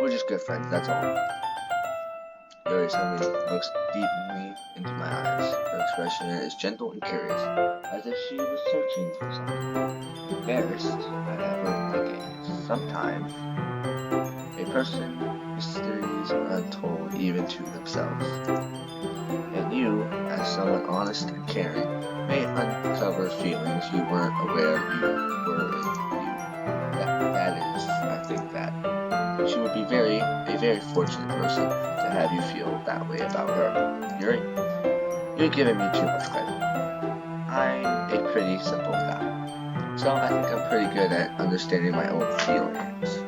We're just good friends, that's all. Yuri suddenly looks deeply into my eyes. Her expression is gentle and curious, as if she was searching for something. Embarrassed, I have her gaze. Sometimes, a person mysteries are untold even to themselves. And you, as someone honest and caring, may uncover feelings you weren't aware you were in you. That is, I think that she would be a very fortunate person to have you feel that way about her. You're giving me too much credit. I'm a pretty simple guy, so I think I'm pretty good at understanding my own feelings.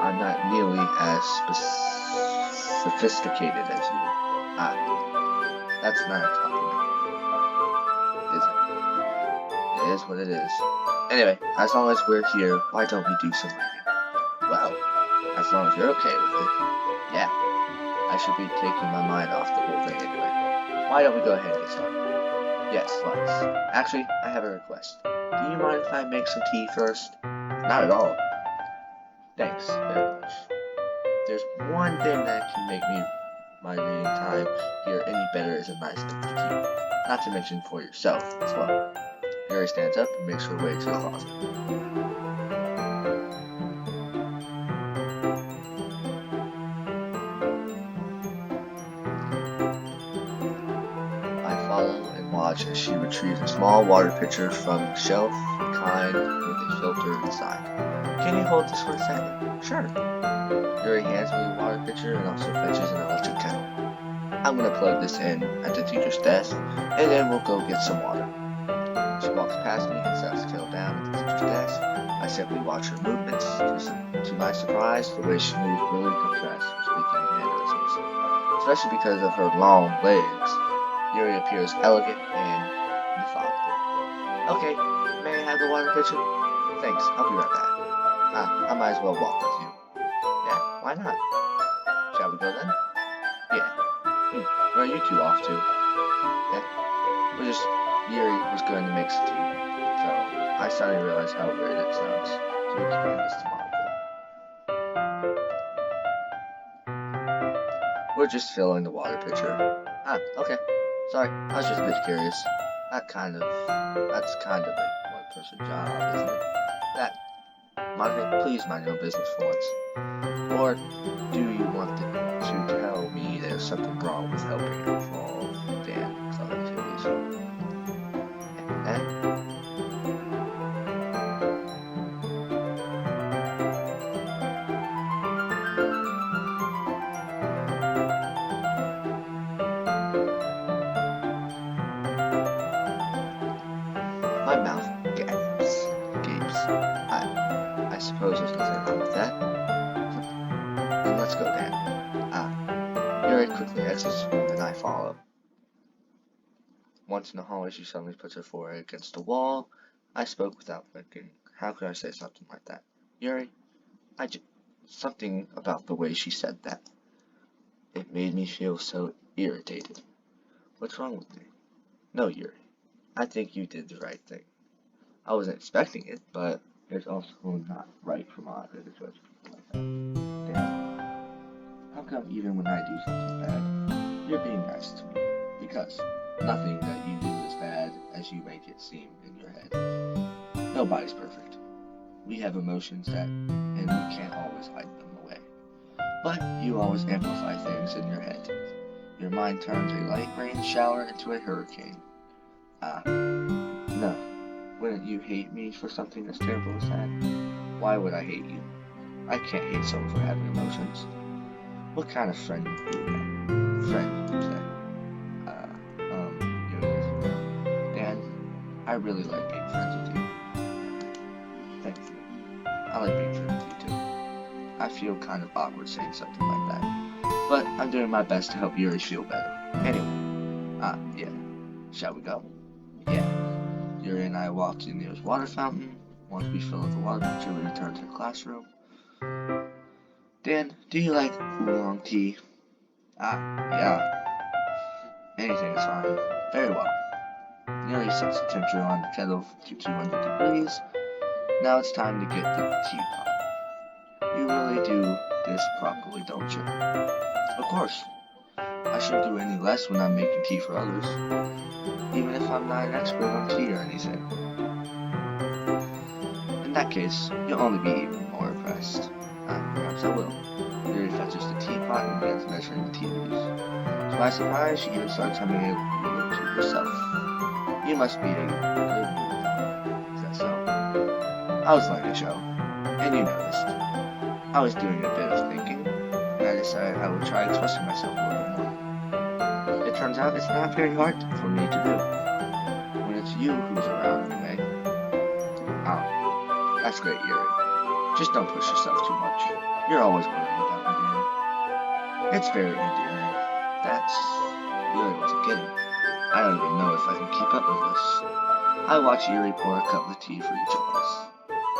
I'm not nearly as sophisticated as you. That's not a compliment, is it? It is what it is. Anyway, as long as we're here, why don't we do some reading? Well, as long as you're okay with it. Yeah, I should be taking my mind off the whole thing anyway. Why don't we go ahead and get started? Yes, let's. Actually, I have a request. Do you mind if I make some tea first? Not at all. Thanks very much. There's one thing that can make my reading time here any better is a nice cup of tea. Not to mention for yourself as well. Yuri stands up and makes her way to the closet. I follow and watch as she retrieves a small water pitcher from the shelf, the kind with a filter inside. Can you hold this for a second? Sure. Yuri hands me the water pitcher and also fetches an electric kettle. I'm gonna plug this in at the teacher's desk, and then we'll go get some water. She walks past me and sets the kettle down at the teacher's desk. I simply watch her movements. To my surprise, the way she moves really contrasts her speaking mannerisms, especially because of her long legs. Yuri appears elegant and methodical. Okay, may I have the water pitcher? Thanks, I'll be right back. I might as well walk with you. Yeah, why not? Shall we go then? Yeah. Where are you two off to? Yeah. Yuri was going to make some tea, so I suddenly realized how weird it sounds to explain this to Monica. We're just filling the water pitcher. Okay. Sorry, I was just a bit curious. That's kind of a one-person job, isn't it? Monica, please mind your own business for once. Or do you want to tell me there's something wrong with helping involve Dan in club activities? My mouth gapes. I suppose there's nothing wrong with that. Then let's go, Dan. Yuri quickly exits the room and I follow. Once in the hallway, she suddenly puts her forehead against the wall. I spoke without thinking. How could I say something like that? Yuri, something about the way she said that. It made me feel so irritated. What's wrong with me? No, Yuri. I think you did the right thing. I wasn't expecting it, but it's also not right for Monica to judge people like that. Damn. How come even when I do something bad, you're being nice to me? Because nothing that you do is bad as you make it seem in your head. Nobody's perfect. We have emotions and we can't always hide them away. But you always amplify things in your head. Your mind turns a light rain shower into a hurricane. No. Wouldn't you hate me for something as terrible as that? Why would I hate you? I can't hate someone for having emotions. What kind of friend would do that? Friend, you say? Dan, I really like being friends with you. Thank you. I like being friends with you too. I feel kind of awkward saying something like that, but I'm doing my best to help Yuri feel better. Anyway, yeah. Shall we go? Yeah. Yuri and I walked to the nearest water fountain. Once we fill up the water pitcher, we return to the classroom. Dan, do you like oolong tea? Yeah. Anything is fine. Very well. Yuri sets the temperature on the kettle to 200 degrees. Now it's time to get the teapot. You really do this properly, don't you? Of course. I shouldn't do any less when I'm making tea for others, even if I'm not an expert on tea or anything. In that case, you'll only be even more impressed. Perhaps I will. Yuri fetches the teapot and begins measuring the tea leaves. To my surprise, she even starts humming a little to herself. You must be a good mood. Is that so? I was letting it show, and you noticed. I was doing a bit of thinking, and I decided I would try expressing myself a little bit more. It turns out it's not very hard for me to do, when it's you who's around anyway. That's great, Yuri. Just don't push yourself too much. You're always worrying about me, Danny. It's very endearing. That's... Yuri wasn't kidding. I don't even know if I can keep up with this. I watch Yuri pour a cup of tea for each of us.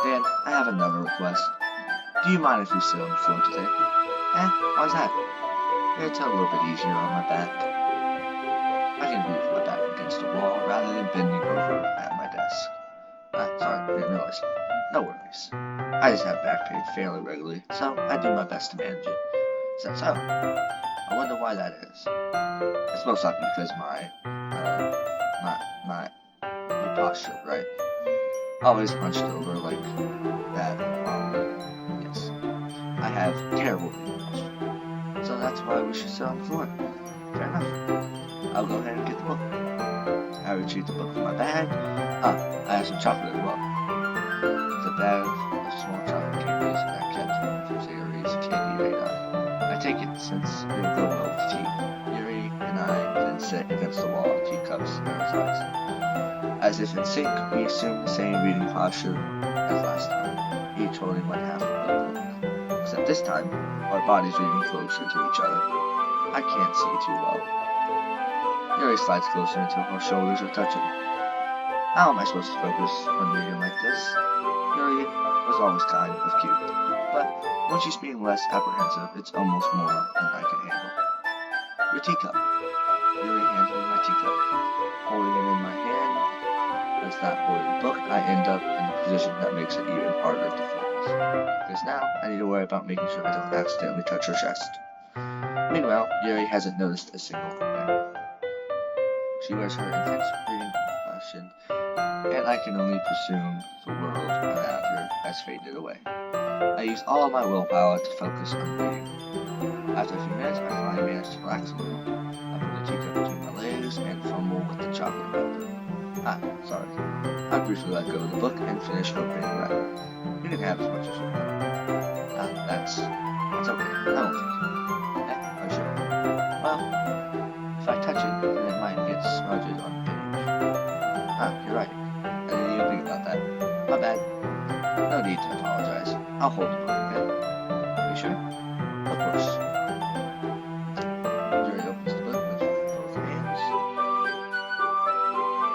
Dan, I have another request. Do you mind if we sit on the floor today? Why's that? It's a little bit easier on my back. I can move my back against the wall rather than bending over at my desk. Sorry, didn't realize. No worries. I just have back pain fairly regularly, so I do my best to manage it. Is that so? I wonder why that is. It's most likely because my posture, right? Always hunched over like that. Yes. I have terrible posture. So that's why we should sit on the floor. Fair enough. I'll go ahead and get the book. I retrieve the book from my bag. I have some chocolate as well. The bag of small chocolate candies that I kept from Yuri's candy radar. I take it since it will go well with tea. Yuri and I then sit against the wall, teacups in our sides. As if in sync, we assume the same reading posture as last time, each holding one half of the book. Except this time, our bodies reading closer to each other. I can't see too well. Yuri slides closer until our shoulders are touching. How am I supposed to focus on reading like this? Yuri was always kind of cute, but when she's being less apprehensive, it's almost more than I can handle. Your teacup. Yuri hands me my teacup. Holding it in my hand, as not holding the book, I end up in a position that makes it even harder to focus. Because now, I need to worry about making sure I don't accidentally touch her chest. Meanwhile, Yuri hasn't noticed a single thing. She wears her intense reading complexion, and I can only presume the world around her has faded away. I use all of my willpower to focus on reading. After a few minutes, I finally manage to relax a little. I put the teacup between my legs and fumble with the chocolate wrapper. Sorry. I briefly let go of the book and finish opening the wrapper. You can have as much as you want. That's okay. I won't take it. Are you sure? Well, if I touch it, then it might get smudged on the page. You're right. I didn't even think about that. My bad. No need to apologize. I'll hold the book, okay? Are you sure? Of course. Yuri opens the book with both hands.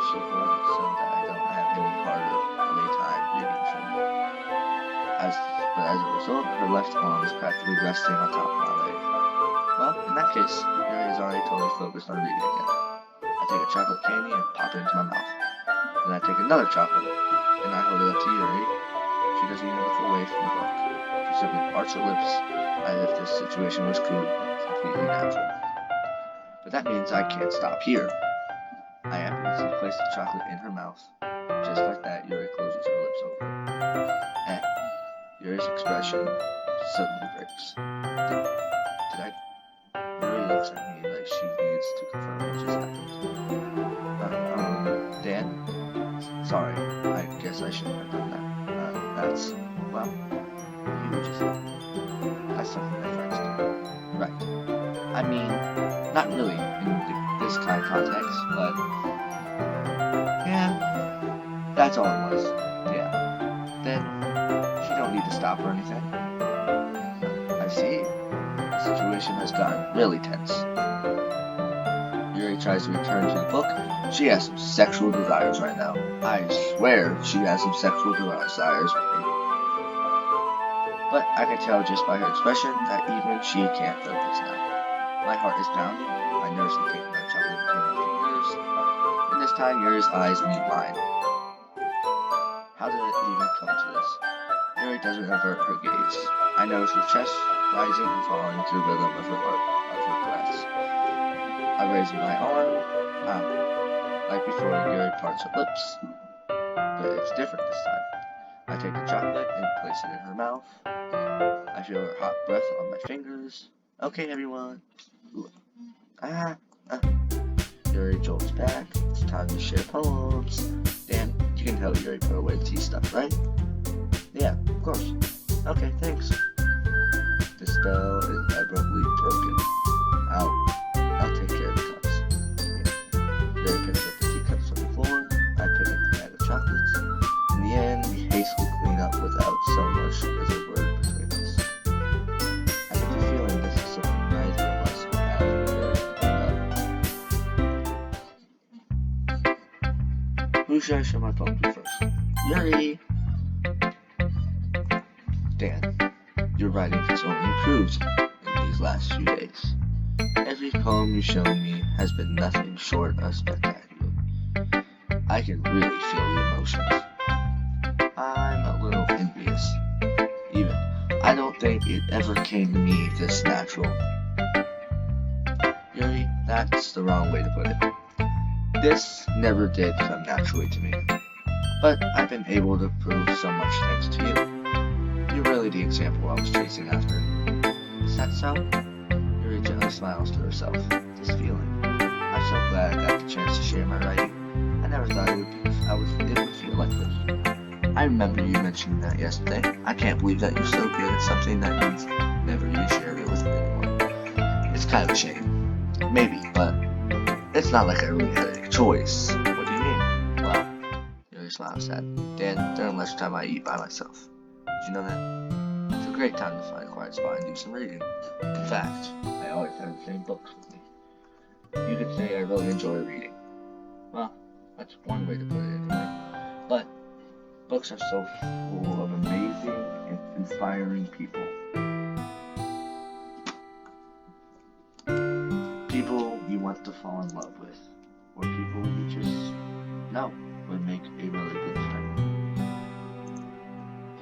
She holds it so that I don't have any harder of a time reading from it. But as a result, her left arm is practically resting on top of my leg. Well, in that case, Yuri is already totally focused on reading again. I take a chocolate candy and pop it into my mouth. Then I take another chocolate, and I hold it up to Yuri. She doesn't even look away from the book. She simply parts her lips, as if this situation was completely natural. But that means I can't stop here. I effortlessly place the chocolate in her mouth. Just like that, Yuri closes her lips over. Yuri's expression suddenly breaks. Did I? Yuri looks at me like she needs to confirm what just happened. Dan? Sorry, I guess I shouldn't have done that. Well, you just... That's something that friends do. Right. I mean, not really in this kind of context, but... Yeah, That's all it was. Yeah. Then, you don't need to stop or anything. I see. The situation has gotten really tense. Yuri tries to return to the book. She has some sexual desires right now. I swear she has some sexual desires with me. But I can tell just by her expression that even she can't focus now. My heart is pounding. My nerves are taking that chocolate between my fingers. And this time Yuri's eyes meet mine. How did it even come to this? Yuri doesn't avert her gaze. I notice her chest rising and falling to the rhythm of her breaths. I raise my arm. Like before, Yuri parts her lips. But it's different this time. I take the chocolate and place it in her mouth. I feel her hot breath on my fingers. Okay, everyone. Yuri jolts back. It's time to share poems. Dan, you can tell Yuri put away the tea stuff, right? Yeah, of course. Okay, thanks. The spell is abruptly broken. I'll take care of the cups. Yuri picks up the teacups from the floor. I pick up the bag of chocolates. In the end, we hastily clean up without so much as a word between us. I get the feeling this is something neither of us have. Who should I show my poem to first? Yuri! Dan, your writing has only improved in these last few days. Every poem you've shown me has been nothing short of spectacular. I can really feel the emotions. I'm a little envious. Even, I don't think it ever came to me this natural. Yuri, that's the wrong way to put it. This never did come naturally to me. But I've been able to prove so much thanks to you. You're really the example I was chasing after. Is that so? Yuri gently smiles to herself. This feeling. I'm so glad I got the chance to share my writing. I never thought it would feel like this. I remember you mentioning that yesterday. I can't believe that you're so good at something that you've never even shared it with anyone. It's kind of a shame. Maybe, but it's not like I really had a choice. What do you mean? Well, Yuri smiles sad. Dan, during lunchtime I eat by myself. Did you know that? It's a great time to find a quiet spot and do some reading. In fact, I always have the same books with me. You could say I really enjoy reading. Well, that's one way to put it anyway. But books are so full of amazing and inspiring people. People you want to fall in love with, or people you just know would make a really good friend.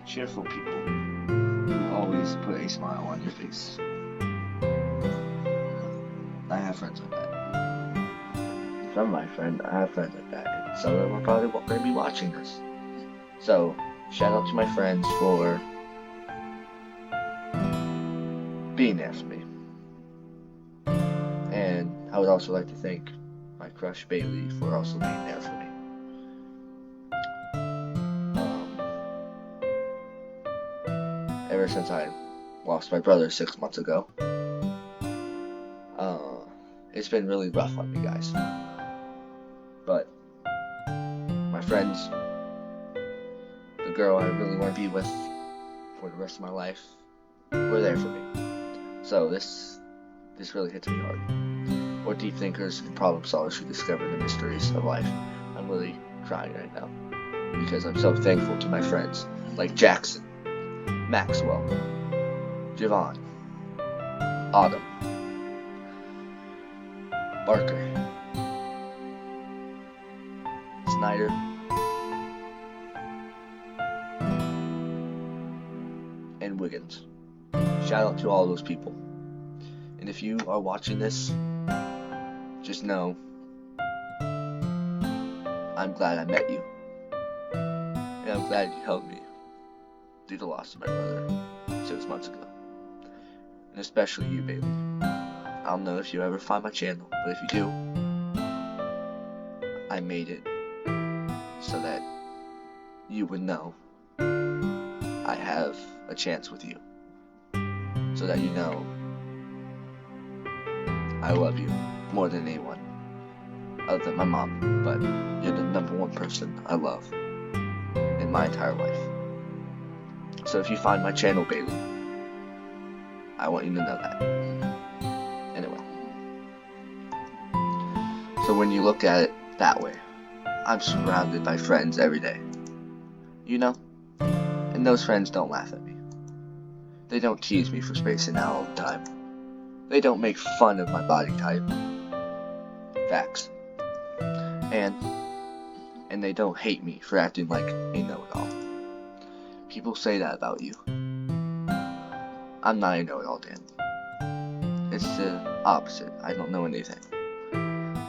Cheerful people who always put a smile on your face. I have friends like that. Some of my friends, I have friends like that, and some of them are probably going to be watching this. So, shout out to my friends for being there for me. And I would also like to thank my crush Bailey for also being there for me. Ever since I lost my brother 6 months ago, it's been really rough on me, guys. But my friends, the girl I really want to be with for the rest of my life, were there for me. So this really hits me hard. Or deep thinkers and problem solvers who discover the mysteries of life. I'm really crying right now because I'm so thankful to my friends like Jackson, Maxwell, Javon, Autumn, Barker, Snyder, and Wiggins. Shout out to all those people. And if you are watching this, just know I'm glad I met you. And I'm glad you helped me through the loss of my brother 6 months ago. And especially you, Bailey. I don't know if you ever find my channel, but if you do, I made it so that you would know I have a chance with you. So that you know I love you more than anyone other than my mom, but you're the number one person I love. my entire life. So if you find my channel Bailey, I want you to know that. Anyway. So when you look at it that way, I'm surrounded by friends every day. You know? And those friends don't laugh at me. They don't tease me for spacing out all the time. They don't make fun of my body type. Facts. And they don't hate me for acting like a know-it-all. People say that about you. I'm not a know-it-all, Dan. It's the opposite. I don't know anything.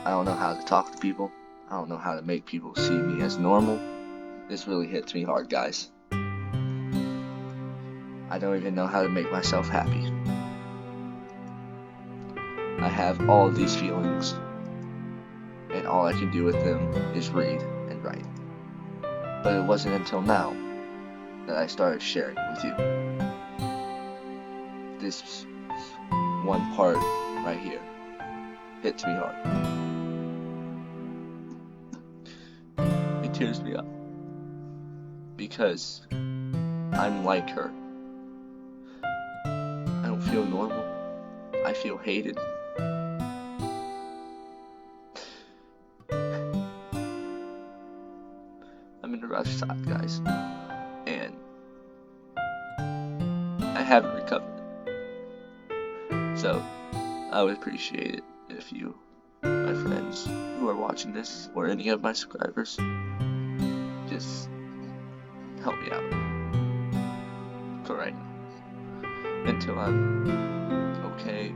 I don't know how to talk to people. I don't know how to make people see me as normal. This really hits me hard, guys. I don't even know how to make myself happy. I have all of these feelings, and all I can do with them is read and write. But it wasn't until now that I started sharing with you. This one part right here hits me hard. It tears me up because I'm like her. I don't feel normal. I feel hated. I'm in a rough spot, guys, and I haven't recovered. So I would appreciate it if you, my friends who are watching this, or any of my subscribers, just help me out for right now until I'm okay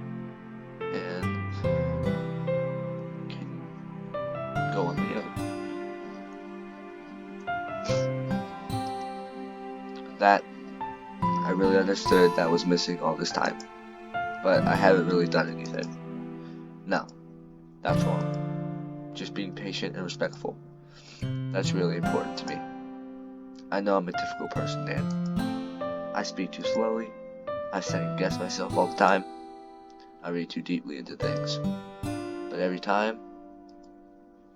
and can go on my own. That I really understood that was missing all this time, but I haven't really done anything. No, that's wrong. Just being patient and respectful. That's really important to me. I know I'm a difficult person, Dan. I speak too slowly. I second guess myself all the time. I read too deeply into things. But every time,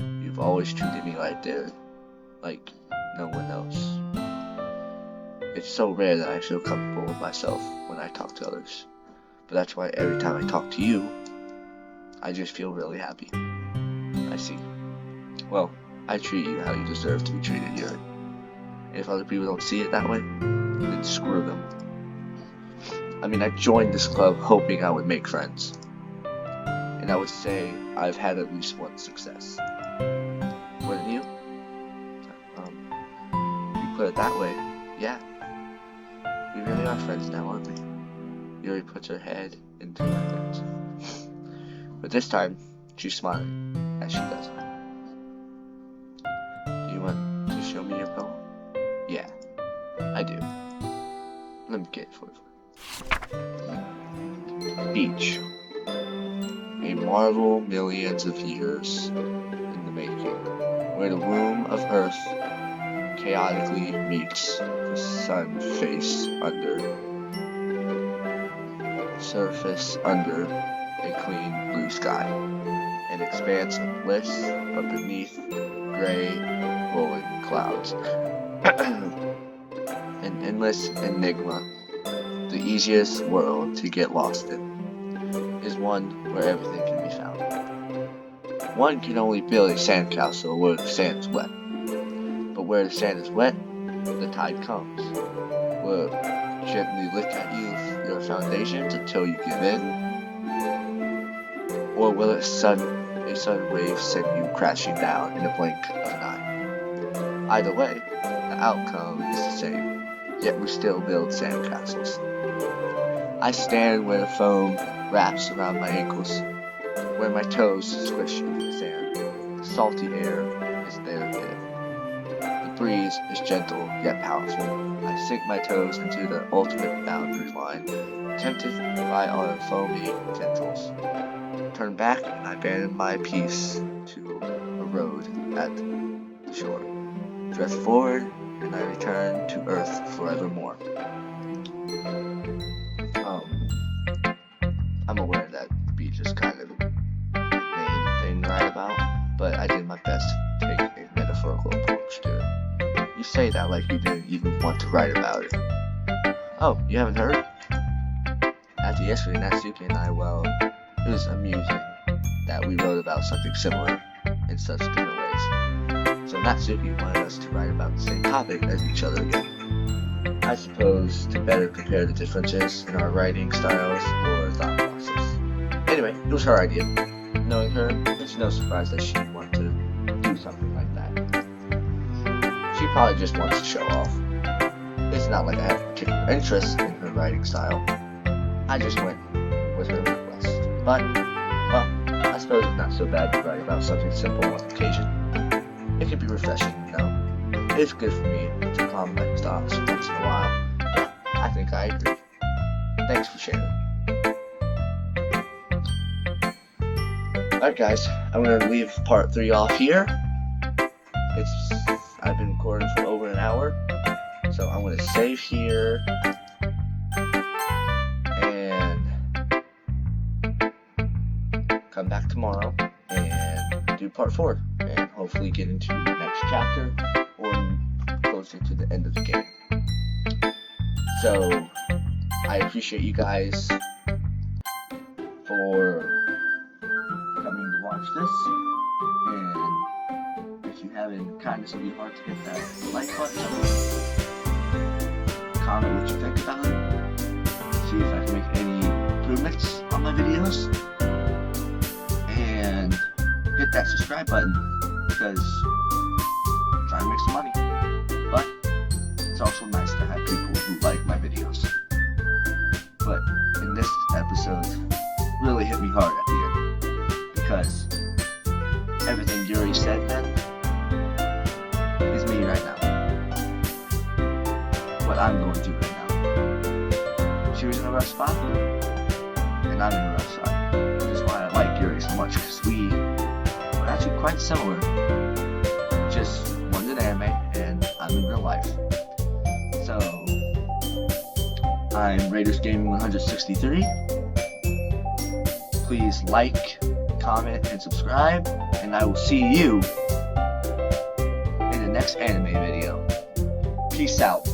you've always treated me like no one else. It's so rare that I feel comfortable with myself when I talk to others. But that's why every time I talk to you, I just feel really happy. I see. Well, I treat you how you deserve to be treated here. And if other people don't see it that way, then screw them. I mean, I joined this club hoping I would make friends. And I would say I've had at least one success. Wouldn't you? If you put it that way, yeah. We really are friends now, aren't we? Yuri puts her head into my hands. But this time, she's smiling, as she does. Do you want to show me your poem? Yeah, I do. Let me get it for you. Beach. A marvel millions of years in the making, where the womb of Earth chaotically meets the sun face under, surface under a clean blue sky, an expanse of bliss, but beneath gray rolling clouds. An endless enigma, the easiest world to get lost in, is one where everything can be found. One can only build a sandcastle where the sand is wet, but where the sand is wet, the tide comes. Will it gently lift at you your foundations until you give in? Or will a sudden wave send you crashing down in a blink of an eye? Either way, the outcome is the same, yet we still build sandcastles. I stand where the foam wraps around my ankles, where my toes squish into the sand. The salty air is there again. The breeze is gentle yet powerful. I sink my toes into the ultimate boundary line, tempted by our foamy tendrils. Turn back and I abandon my peace to a road at the shore. Drift forward and I return to Earth forevermore. I'm aware that the beach is kind of the main thing to write about, but I did my best to take a metaphorical approach to it. You say that like you didn't even want to write about it. Oh, you haven't heard? After yesterday, Natsuki and I, well, it was amusing that we wrote about something similar in such different ways. So Natsuki wanted us to write about the same topic as each other again. I suppose to better compare the differences in our writing styles or thought process. Anyway, it was her idea. Knowing her, it's no surprise that she'd want to do something like that. She probably just wants to show off. It's not like I have a particular interest in her writing style. I just went with her request. But, well, I suppose it's not so bad to write about something simple on occasion. It can be refreshing, you know. It's good for me to calm my thoughts once in a while. Yeah, I think I agree. Thanks for sharing. Alright guys, I'm going to leave part 3 off here. I've been recording for over an hour. So I'm going to save here. And come back tomorrow and do part 4. And hopefully get into the next chapter or closer to the end of the game. So I appreciate you guys for coming to watch this, and if you haven't, kindness of your heart to hit that like button, comment what you think about it, see if I can make any improvements on my videos, and hit that subscribe button because I'm trying to make some money. But it's also nice to have people who like my videos. But in this episode, really hit me hard at the end, because everything Yuri said then is me right now. What I'm going through right now. She was in a rough spot, and I'm in a rough spot. Which is why I like Yuri so much, because we were actually quite similar. Just one's in anime, and I'm in real life. So, I'm Raiders Gaming 163. Please like, comment, and subscribe, and I will see you in the next anime video. Peace out.